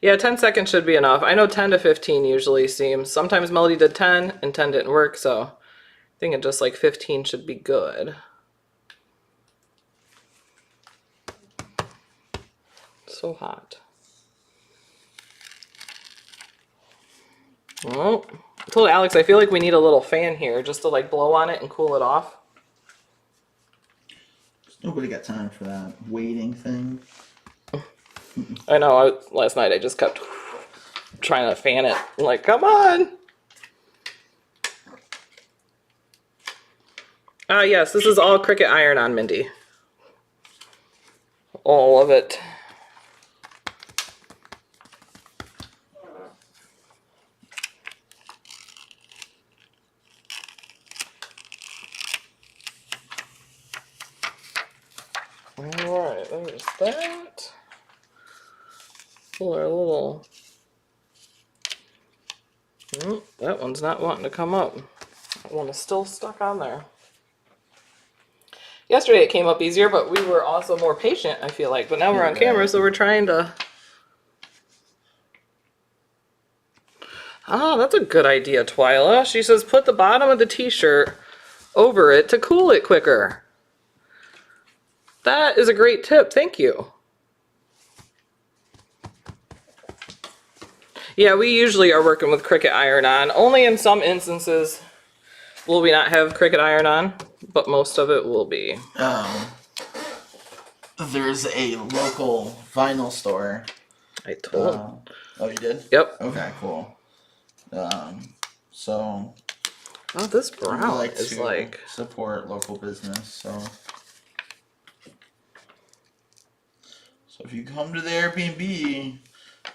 Yeah, 10 seconds should be enough. I know 10 to 15 usually seems. Sometimes Melody did 10 and 10 didn't work, so I think just like 15 should be good. So hot. Well, I told Alex I feel like we need a little fan here just to like blow on it and cool it off. Nobody got time for that waiting thing. I know, last night I just kept trying to fan it. I'm like, come on! Yes, this is all Cricut iron-on, Mindy. All of it. Alright, there's that. Pull our little... that one's not wanting to come up. That one is still stuck on there. Yesterday it came up easier, but we were also more patient, I feel like. But now we're on camera, so we're trying to... Oh, that's a good idea, Twyla. She says put the bottom of the t-shirt over it to cool it quicker. That is a great tip. Thank you. Yeah, we usually are working with Cricut iron-on. Only in some instances will we not have Cricut iron-on, but most of it will be. There's a local vinyl store. I told him. Oh, you did? Yep. Okay, cool. So... Oh, this brown like is to like... support local business, so... So if you come to the Airbnb,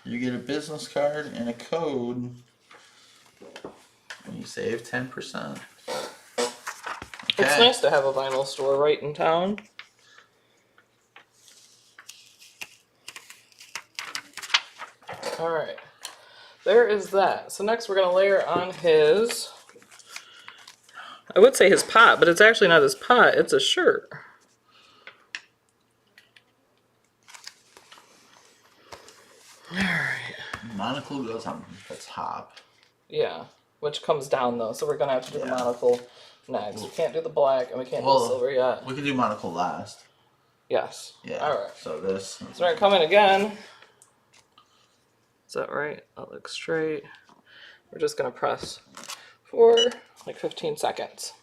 you get a business card and a code, and you save 10%. Okay. It's nice to have a vinyl store right in town. Alright, there is that. So next we're going to layer on his, I would say his pot, but it's actually not his pot, it's a shirt. Alright. Monocle goes on the top. Yeah, which comes down though, so we're going to have to do the monocle next. We can't do the black and we can't do the silver yet. We can do monocle last. Yes. Yeah. Alright. So this. So we're going to come in again. Is that right? That looks straight. We're just going to press for like 15 seconds.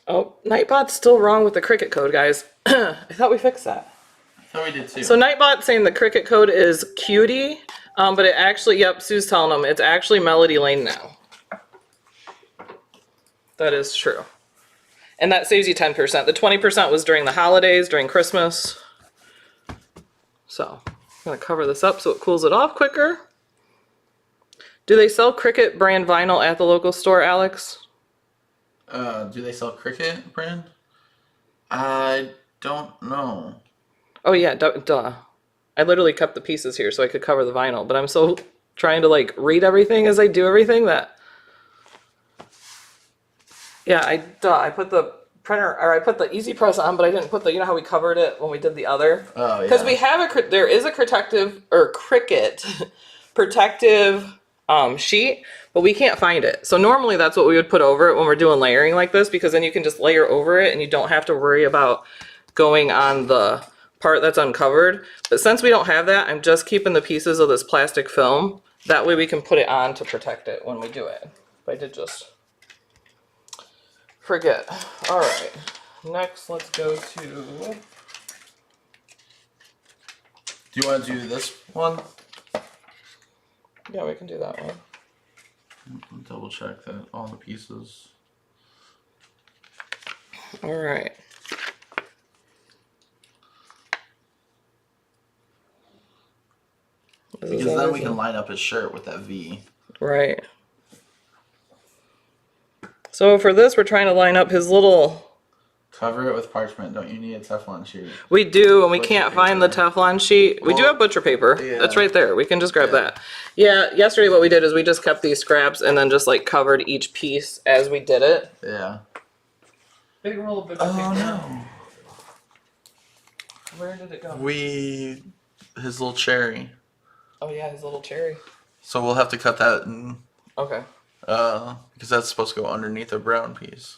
Oh, Nightbot's still wrong with the Cricut code, guys. I thought we fixed that. I thought we did too. So Nightbot's saying the Cricut code is Cutie, but it actually, yep, Sue's telling them it's actually Melody Lane now. That is true. And that saves you 10%. The 20% was during the holidays, during Christmas. So I'm going to cover this up so it cools it off quicker. Do they sell Cricut brand vinyl at the local store, Alex? Do they sell Cricut brand? I don't know. Oh yeah, duh. I literally cut the pieces here so I could cover the vinyl, but I'm so trying to like read everything as I do everything that Yeah, I put the printer, or I put the Easy Press on, but I didn't put the, you know how we covered it when we did the other? Oh, yeah. Because we have there is a protective, or Cricut protective sheet, but we can't find it. So normally that's what we would put over it when we're doing layering like this, because then you can just layer over it and you don't have to worry about going on the part that's uncovered. But since we don't have that, I'm just keeping the pieces of this plastic film. That way we can put it on to protect it when we do it. If I did just forget. All right, next let's go to... Do you want to do this one? Yeah, we can do that one. Double check that all the pieces. All right. Because then we can line up his shirt with that V. Right. So for this, we're trying to line up his little... Cover it with parchment. Don't you need a Teflon sheet? We do, and we Butcher can't paper. find the Teflon sheet. We do Well, have butcher paper. yeah. That's right there. We can just grab that. Yeah, yesterday what we did is we just kept these scraps and then just like covered each piece as we did it. Yeah. Big roll of butcher paper. Oh no. Where did it go? His little cherry. Oh yeah, his little cherry. So we'll have to cut that in, Okay. because that's supposed to go underneath a brown piece.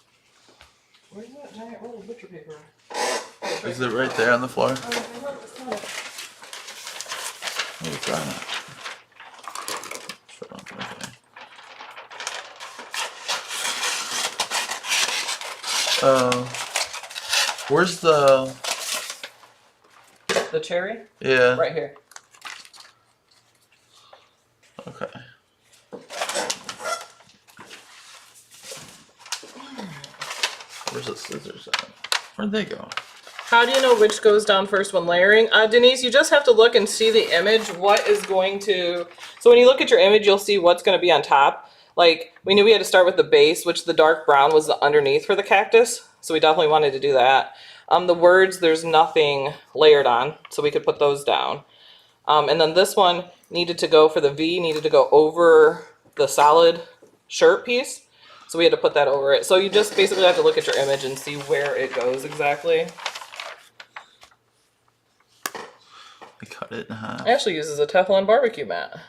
Where's that giant roll of butcher paper? Is it right there on the floor? Oh, I know, it's not it. Oh, it's on it. Sure, okay. Where's the... The cherry? Yeah. Right here. Okay. Where's the scissors at? Where'd they go? How do you know which goes down first when layering? Denise, you just have to look and see the image. What is going to... So when you look at your image, you'll see what's going to be on top. Like, we knew we had to start with the base, which the dark brown was the underneath for the cactus. So we definitely wanted to do that. The words, there's nothing layered on, so we could put those down. And then this one needed to go for the V, needed to go over the solid shirt piece. So we had to put that over it. So you just basically have to look at your image and see where it goes exactly. I cut it in half. It actually uses a Teflon barbecue mat.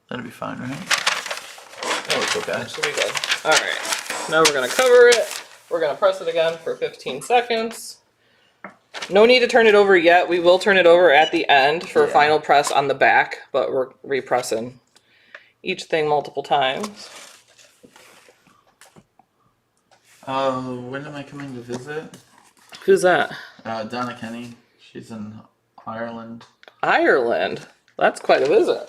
That'd be fine, right? Oh, it's okay. That should be good. All right. Now we're going to cover it. We're going to press it again for 15 seconds. No need to turn it over yet. We will turn it over at the end for a final press on the back, but we're repressing each thing multiple times. When am I coming to visit? Who's that? Donna Kenny. She's in Ireland. Ireland. That's quite a visit.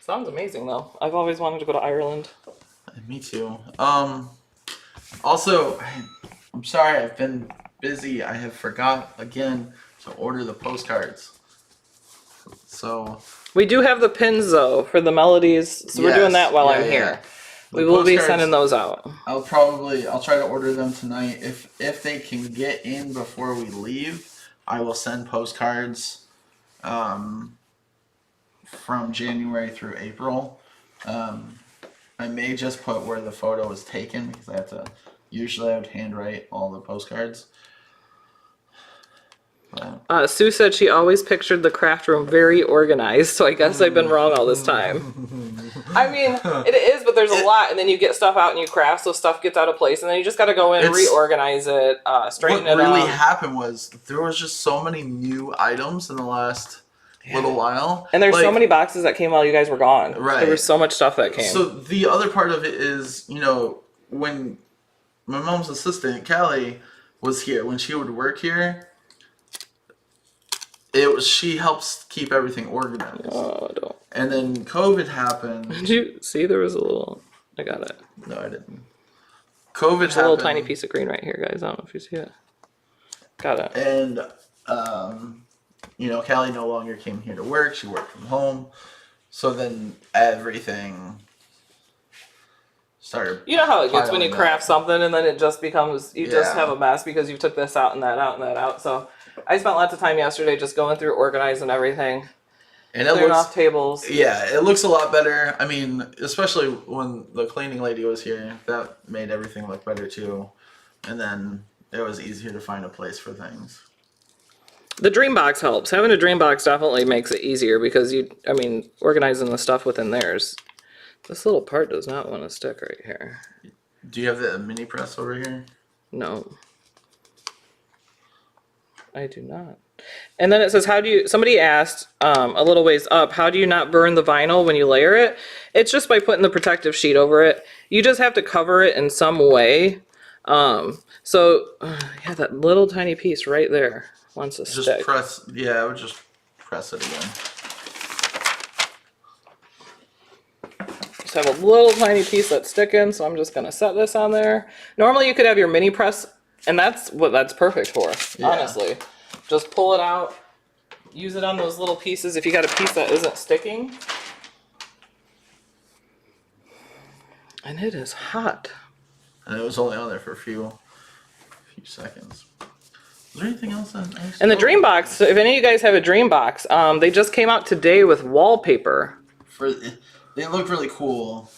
Sounds amazing, though. I've always wanted to go to Ireland. Me too. Also, I'm sorry, I've been busy. I have forgot again to order the postcards. So We do have the pins, though, for the melodies, so we're doing that while I'm here. The We will be postcards, sending those out. I'll try to order them tonight. If they can get in before we leave, I will send postcards from January through April. I may just put where the photo was taken because usually I would handwrite all the postcards. Sue said she always pictured the craft room very organized, so I guess I've been wrong all this time. I mean, it is, but there's a lot, and then you get stuff out and you craft, so stuff gets out of place, and then you just got to go in, reorganize it, straighten it up. What really happened was there was just so many new items in the last little while. And there's so many boxes that came while you guys were gone. Right. There was so much stuff that came. So the other part of it is, when my mom's assistant, Callie, was here, when she would work here, she helps keep everything organized. Oh, don't. And then COVID happened. Did you see there was a little... I got it. No, I didn't. COVID There's happened. a little tiny piece of green right here, guys. I don't know if you see it. Got it. And, Callie no longer came here to work. She worked from home. So then everything started. You know how it gets when you piling craft up. something and then it just becomes, you just Yeah. have a mess because you took this out and that out and that out. So I spent lots of time yesterday just going through organizing everything. And it clearing looks, off tables. yeah, it looks a lot better. I mean, especially when the cleaning lady was here, that made everything look better too. And then it was easier to find a place for things. The DreamBox helps. Having a DreamBox definitely makes it easier because organizing the stuff within theirs. This little part does not want to stick right here. Do you have the mini press over here? No. I do not. And then it says, somebody asked a little ways up, how do you not burn the vinyl when you layer it? It's just by putting the protective sheet over it. You just have to cover it in some way. Yeah, that little tiny piece right there wants to stick. Just press, yeah, I would just press it again. Just have a little tiny piece that's sticking, so I'm just gonna set this on there. Normally you could have your mini press, and that's what that's perfect for, honestly. Just pull it out, use it on those little pieces if you got a piece that isn't sticking. And it is hot. And it was only on there for a few seconds. Is there anything else? And the DreamBox, so if any of you guys have a DreamBox, they just came out today with wallpaper. They look really cool.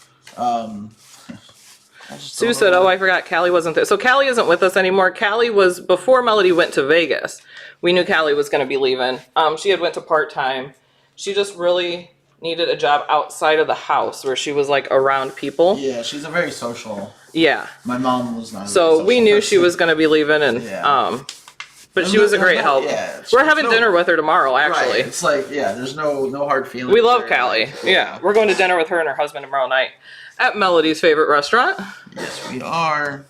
Sue said, oh, I forgot Callie wasn't there. So Callie isn't with us anymore. Callie was, before Melody went to Vegas, we knew Callie was going to be leaving. She had went to part-time. She just really needed a job outside of the house where she was like around people. Yeah, she's a very social. Yeah. My mom was not. So we knew she was going to be leaving, and but she was a great help. Yeah, we're having dinner with her tomorrow, actually. Right. It's like, yeah, there's no hard feelings. We love Callie. Yeah, we're going to dinner with her and her husband tomorrow night at Melody's favorite restaurant. Yes, we are.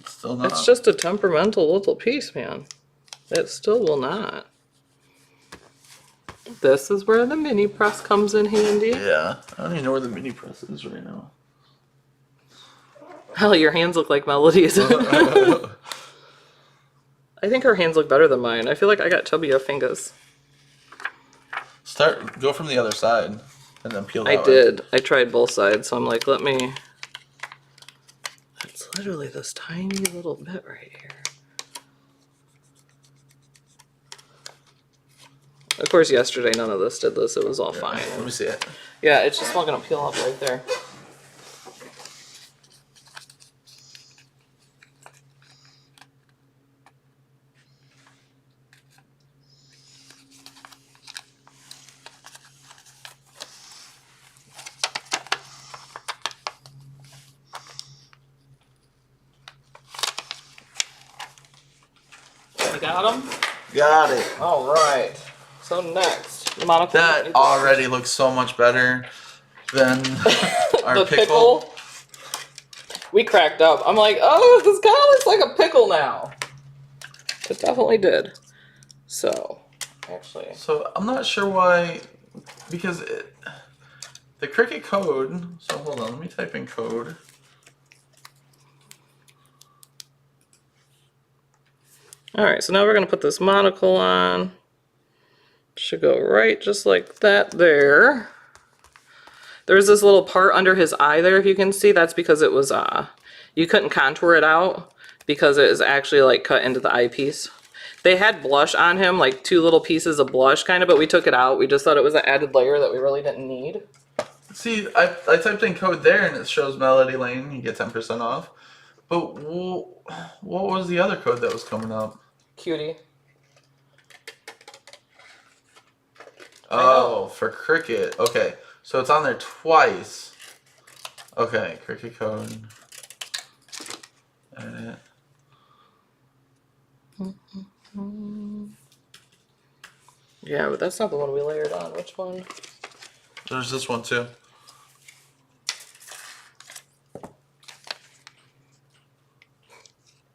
Still not. It's just a temperamental little piece, man. It still will not. This is where the mini press comes in handy. Yeah, I don't even know where the mini press is right now. Hell, your hands look like Melody's. I think her hands look better than mine. I feel like I got chubbier fingers. Go from the other side and then peel that I way. did. I tried both sides, so I'm like, let me... It's literally this tiny little bit right here. Of course, yesterday none of this did this. It was all fine. Let me see it. Yeah, it's just not going to peel up right there. You got them? Got it. All right. So next, Monica. That already looks so much better than our the pickle. We cracked up. I'm like, oh, this kind of looks like a pickle now. It definitely did. So, actually. So I'm not sure why, because the Cricut code. So hold on, let me type in code. All right, so now we're gonna put this monocle on. Should go right just like that there. There's this little part under his eye there, if you can see. That's because it was, you couldn't contour it out because it is actually like cut into the eyepiece. They had blush on him, like 2 little pieces of blush kind of, but we took it out. We just thought it was an added layer that we really didn't need. See, I typed in code there and it shows Melody Lane. You get 10% off. But what was the other code that was coming up? Cutie. Oh, for Cricut. Okay, so it's on there twice. Okay, Cricut code. Edit. Yeah, but that's not the one we layered on. Which one? There's this one too.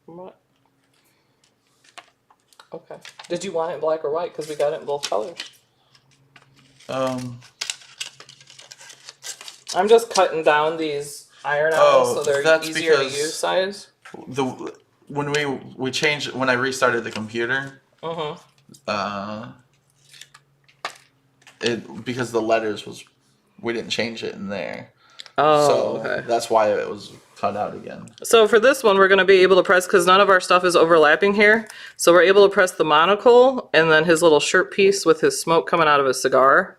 What? Okay. Did you want it in black or white? Because we got it in both colors. I'm just cutting down these iron-ons so they're easier to use size. When we changed, when I restarted the computer, because the letters we didn't change it in there. Oh, So okay. that's why it was cut out again. So for this one, we're going to be able to press, because none of our stuff is overlapping here. So we're able to press the monocle and then his little shirt piece with his smoke coming out of his cigar.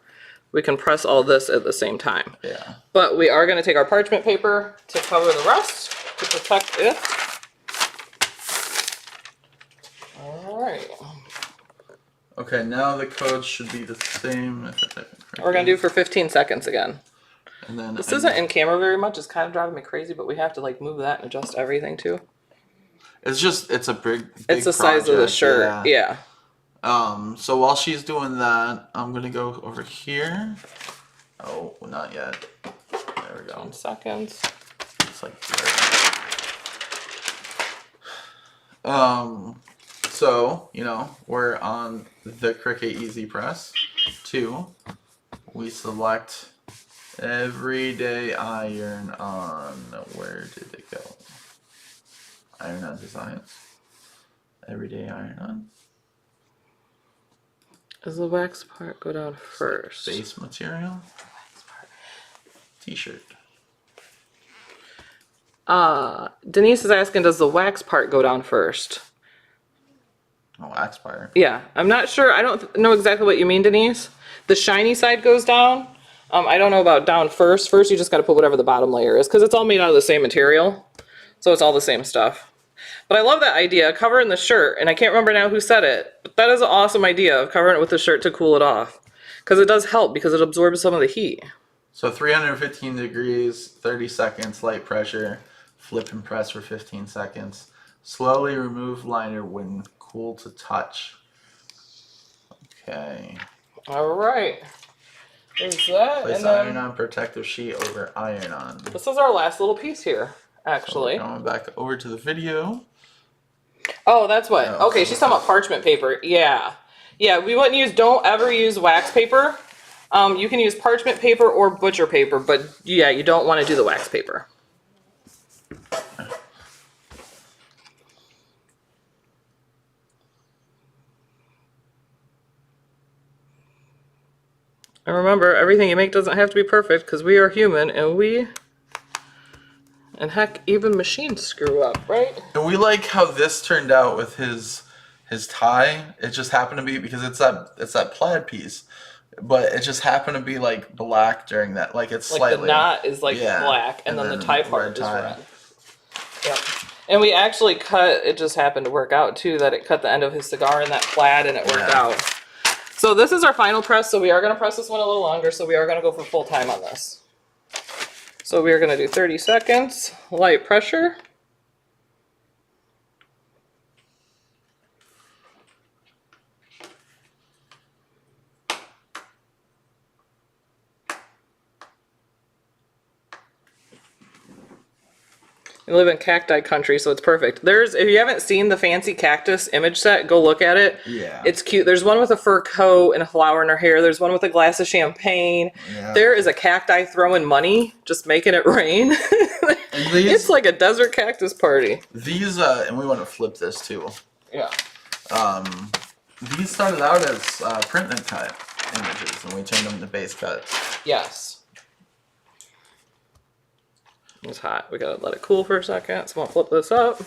We can press all this at the same time. Yeah. But we are going to take our parchment paper to cover the rest to protect it. All right. Okay, now the code should be the same. If I type it correctly. We're going to do for 15 seconds again. And then This isn't in camera very much. It's kind of driving me crazy, but we have to like move that and adjust everything too. it's a big It's the size of the project, shirt. Yeah. So while she's doing that, I'm gonna go over here. Oh, not yet. There we go. 10 seconds. It's like so, you know, we're on the Cricut Easy Press 2. We select everyday iron on, where did it go? Iron on designs. Everyday iron on. Does the wax part go down first? Base material. T-shirt. Denise is asking, does the wax part go down first? Oh, wax part. Yeah, I'm not sure. I don't know exactly what you mean, Denise. The shiny side goes down. I don't know about down first. First, you just got to put whatever the bottom layer is because it's all made out of the same material. So it's all the same stuff. But I love that idea, covering the shirt. And I can't remember now who said it. But that is an awesome idea of covering it with the shirt to cool it off. Because it does help because it absorbs some of the heat. So 315 degrees, 30 seconds, light pressure. Flip and press for 15 seconds. Slowly remove liner when cool to touch. Okay. All right. There's that. Place And then iron on protective sheet over iron on. this is our last little piece here, actually. So going back over to the video. Oh, that's what. Oh, Okay, she's talking about parchment paper. Yeah. Yeah, we wouldn't use, don't ever use wax paper. You can use parchment paper or butcher paper, but yeah, you don't want to do the wax paper. And remember, everything you make doesn't have to be perfect because we are human and heck, even machines screw up, right? And we like how this turned out with his tie. It just happened to be because it's that plaid piece, but it just happened to be like black during that. Like it's Like slightly. the knot is like Yeah, black and then the tie part is tie. red. Yep. And we actually cut, it just happened to work out too, that it cut the end of his cigar in that plaid and it worked Yeah. out. So this is our final press, so we are going to press this one a little longer, so we are going to go for full time on this. So we are going to do 30 seconds, light pressure. We live in cacti country, so it's perfect. If you haven't seen the fancy cactus image set, go look at it. Yeah. It's cute. There's one with a fur coat and a flower in her hair. There's one with a glass of champagne. Yeah. There is a cacti throwing money, just making it rain. And these, It's like a desert cactus party. these and we want to flip this too. Yeah. These started out as print and cut images, and we turned them into base cuts. Yes. It's hot. We gotta let it cool for a second. So I'm gonna flip this up.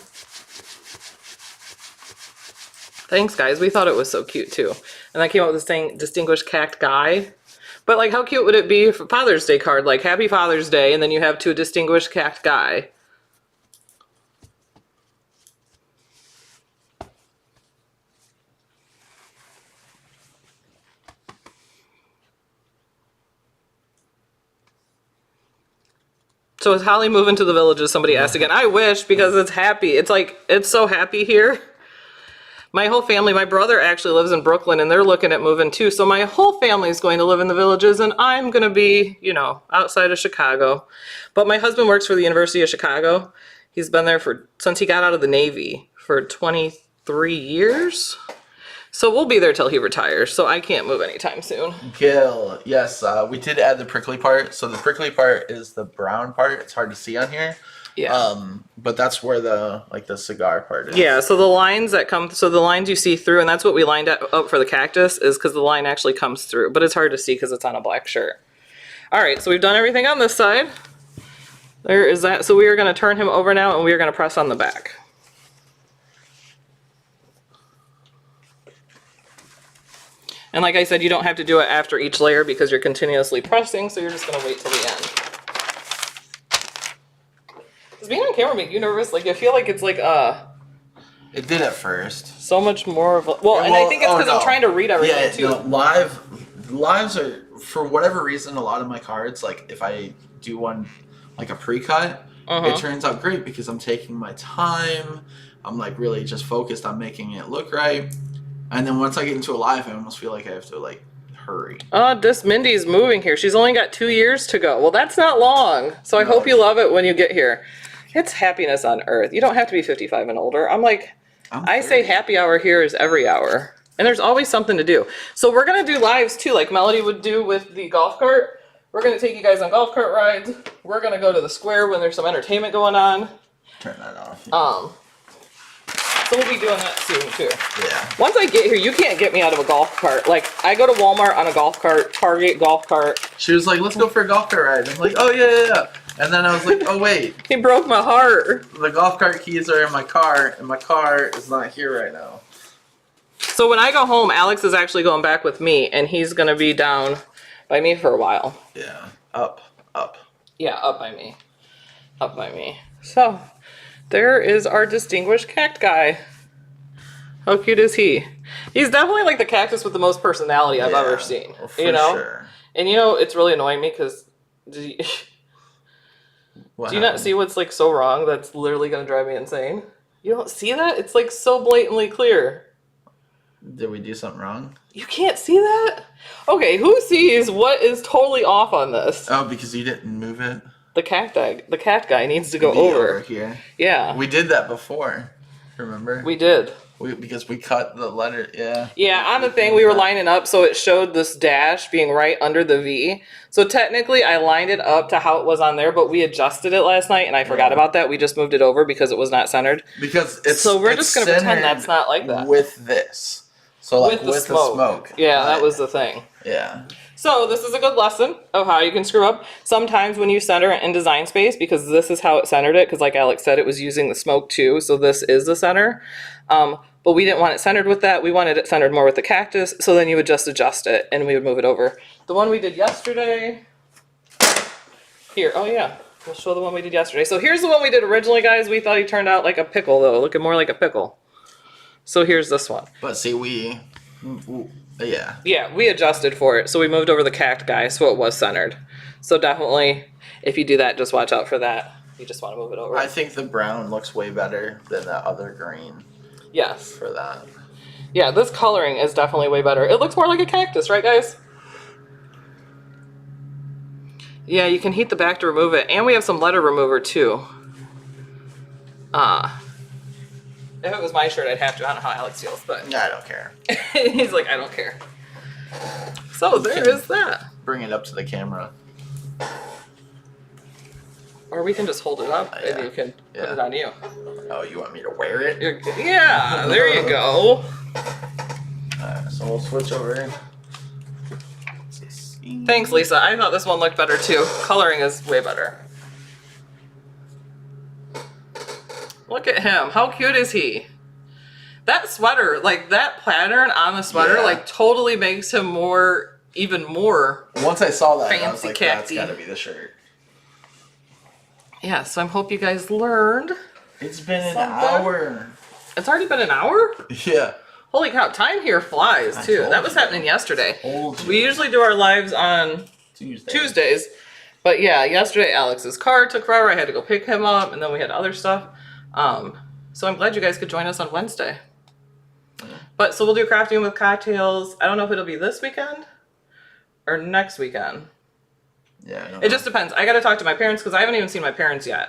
Thanks, guys. We thought it was so cute too. And I came up with this thing, distinguished cact guy. But like, how cute would it be for Father's Day card? Like, Happy Father's Day, and then you have to a distinguished cact guy. So is Holly moving to the villages? Somebody asked again. I wish, because it's happy. It's like, it's so happy here. My whole family, my brother actually lives in Brooklyn and they're looking at moving too. So my whole family is going to live in the villages and I'm going to be, you know, outside of Chicago. But my husband works for the University of Chicago. He's been there since he got out of the Navy for 23 years. So we'll be there till he retires. So I can't move anytime soon. Gil, yes, we did add the prickly part. So the prickly part is the brown part. It's hard to see on here. Yeah. But that's where the cigar part is. Yeah, so the lines that come, so the lines you see through, and that's what we lined up for the cactus, is because the line actually comes through, but it's hard to see because it's on a black shirt. All right, so we've done everything on this side. There is that. So we are going to turn him over now, and we are going to press on the back. And like I said, you don't have to do it after each layer because you're continuously pressing, so you're just going to wait till the end. Does being on camera make you nervous? Like, I feel like it's like, It did at first. so much more of a, well, and I think it's because I'm trying to read everything too. No, lives are, for whatever reason, a lot of my cards, like if I do one like a pre-cut, it turns out great because I'm taking my time. I'm like really just focused on making it look right. And then once I get into a live, I almost feel like I have to like hurry. This Mindy's moving here. She's only got 2 years to go. Well, that's not long. So I hope you love it when you get here. It's happiness on earth. You don't have to be 55 and older. I say happy hour here is every hour. And there's always something to do. So we're going to do lives too, like Melody would do with the golf cart. We're going to take you guys on golf cart rides. We're going to go to the square when there's some entertainment going on. Turn that off. So we'll be doing that soon too. Yeah. Once I get here, you can't get me out of a golf cart. Like, I go to Walmart on a golf cart, Target golf cart. She was like, let's go for a golf cart ride. I'm like, oh yeah. And then I was like, oh wait. He broke my heart. The golf cart keys are in my car, and my car is not here right now. So when I go home, Alex is actually going back with me, and he's going to be down by me for a while. Yeah. Up. Yeah, up by me. Up by me. So, there is our distinguished cact guy. How cute is he? He's definitely like the cactus with the most personality I've ever seen. For sure. And it's really annoying me because do you not see what's like so wrong that's literally going to drive me insane? You don't see that? It's like so blatantly clear. Did we do something wrong? You can't see that? Okay, who sees what is totally off on this? Oh, because you didn't move it? The cat guy needs to go over here. Yeah. We did that before. Remember? We did. Because we cut the letter, yeah. Yeah, on the thing, we were lining up, so it showed this dash being right under the V. So technically, I lined it up to how it was on there, but we adjusted it last night, and I forgot about that. We just moved it over because it was not centered. Because so we're just going to pretend that's not like that. With this. So like with the smoke. Yeah, that was the thing. Yeah. So this is a good lesson of how you can screw up. Sometimes when you center it in Design Space, because this is how it centered it, because like Alex said, it was using the smoke too, so this is the center. But we didn't want it centered with that. We wanted it centered more with the cactus, so then you would just adjust it, and we would move it over. The one we did yesterday, here, oh yeah, we'll show the one we did yesterday. So here's the one we did originally, guys. We thought he turned out like a pickle, though, looking more like a pickle. So here's this one. But see, yeah. Yeah, we adjusted for it, so we moved over the cact guy, so it was centered. So definitely, if you do that, just watch out for that. You just want to move it over. I think the brown looks way better than that other green. Yes. For that. Yeah, this coloring is definitely way better. It looks more like a cactus, right, guys? Yeah, you can heat the back to remove it, and we have some letter remover, too. If it was my shirt, I'd have to. I don't know how Alex feels, but... Yeah, I don't care. He's like, I don't care. So, there is that. Bring it up to the camera. Or we can just hold it up, and you can put it on you. Oh, you want me to wear it? Yeah, there you go. Alright, so we'll switch over. Thanks, Lisa. I thought this one looked better, too. Coloring is way better. Look at him. How cute is he? That sweater, like that pattern on the sweater, like totally makes him even more Once I saw that, fancy, I was like, that's gotta be the shirt. Yeah, so I hope you guys learned. It's been an hour. It's already been an hour? Yeah. Holy cow, time here flies, too. That was happening yesterday. We usually do our lives on Tuesdays. But yeah, yesterday Alex's car took forever. I had to go pick him up, and then we had other stuff. So I'm glad you guys could join us on Wednesday. But so we'll do crafting with cocktails. I don't know if it'll be this weekend or next weekend. Yeah, it just depends. I got to talk to my parents because I haven't even seen my parents yet.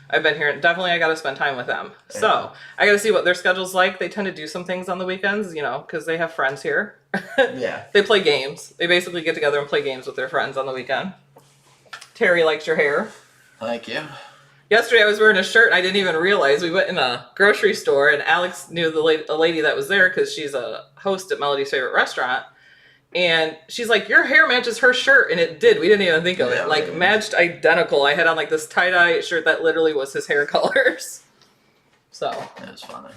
I've been here. Definitely, I got to spend time with them. Yeah. So I got to see what their schedule's like. They tend to do some things on the weekends, because they have friends here. Yeah. They play games. They basically get together and play games with their friends on the weekend. Terry likes your hair. Thank you. Yesterday I was wearing a shirt and I didn't even realize. We went in a grocery store and Alex knew a lady that was there because she's a host at Melody's favorite restaurant. And she's like, your hair matches her shirt. And it did. We didn't even think of Yeah, it. Like, right. matched identical. I had on like this tie-dye shirt that literally was his hair colors. So. It was funny.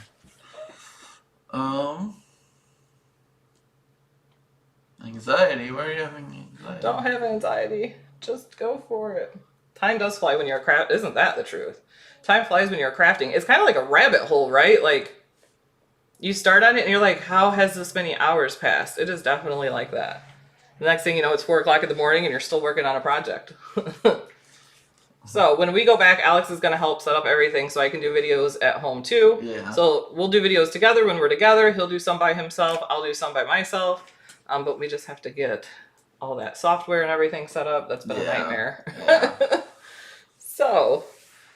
Anxiety. Why are you having anxiety? Don't have anxiety. Just go for it. Time does fly when you're crafting. Isn't that the truth? Time flies when you're crafting. It's kind of like a rabbit hole, right? Like, you start on it and you're like, how has this many hours passed? It is definitely like that. The next thing you know, it's 4 o'clock in the morning and you're still working on a project. So when we go back, Alex is going to help set up everything so I can do videos at home too. Yeah. So we'll do videos together when we're together. He'll do some by himself. I'll do some by myself. But we just have to get all that software and everything set up. That's been a nightmare. Yeah.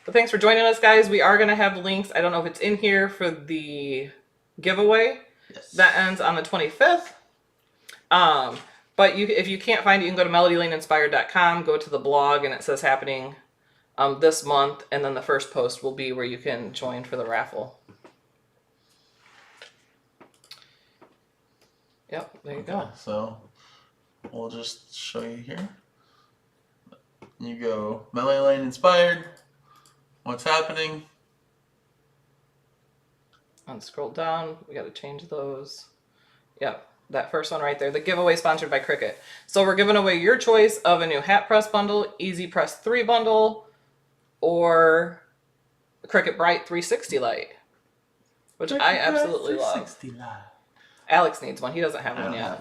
But thanks for joining us, guys. We are going to have links. I don't know if it's in here for the giveaway. Yes. That ends on the 25th. But if you can't find it, you can go to melodylaneinspired.com, go to the blog, and it says happening this month. And then the first post will be where you can join for the raffle. Yep, there you go. So we'll just show you here. You go Melody Lane Inspired. What's happening? And scroll down. We got to change those. Yep, that first one right there. The giveaway sponsored by Cricut. So we're giving away your choice of a new hat press bundle, Easy Press 3 bundle, or Cricut Bright 360 light, which I absolutely love. Alex needs one. He doesn't have one yet.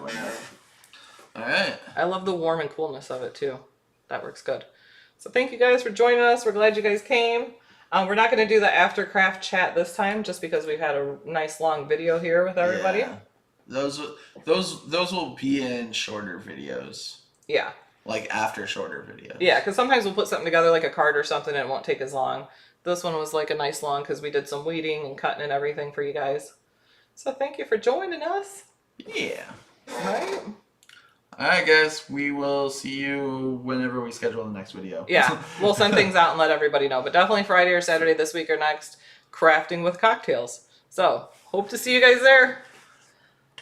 All right. I love the warm and coolness of it too. That works good. So thank you guys for joining us. We're glad you guys came. We're not going to do the after craft chat this time just because we've had a nice long video here with everybody. Yeah. Those will be in shorter videos. Yeah. Like after shorter videos. Yeah, because sometimes we'll put something together like a card or something and it won't take as long. This one was like a nice long because we did some weeding and cutting and everything for you guys. So thank you for joining us. Yeah. All right. All right, guys. We will see you whenever we schedule the next video. Yeah, we'll send things out and let everybody know. But definitely Friday or Saturday this week or next, crafting with cocktails. So hope to see you guys there.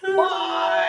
Bye.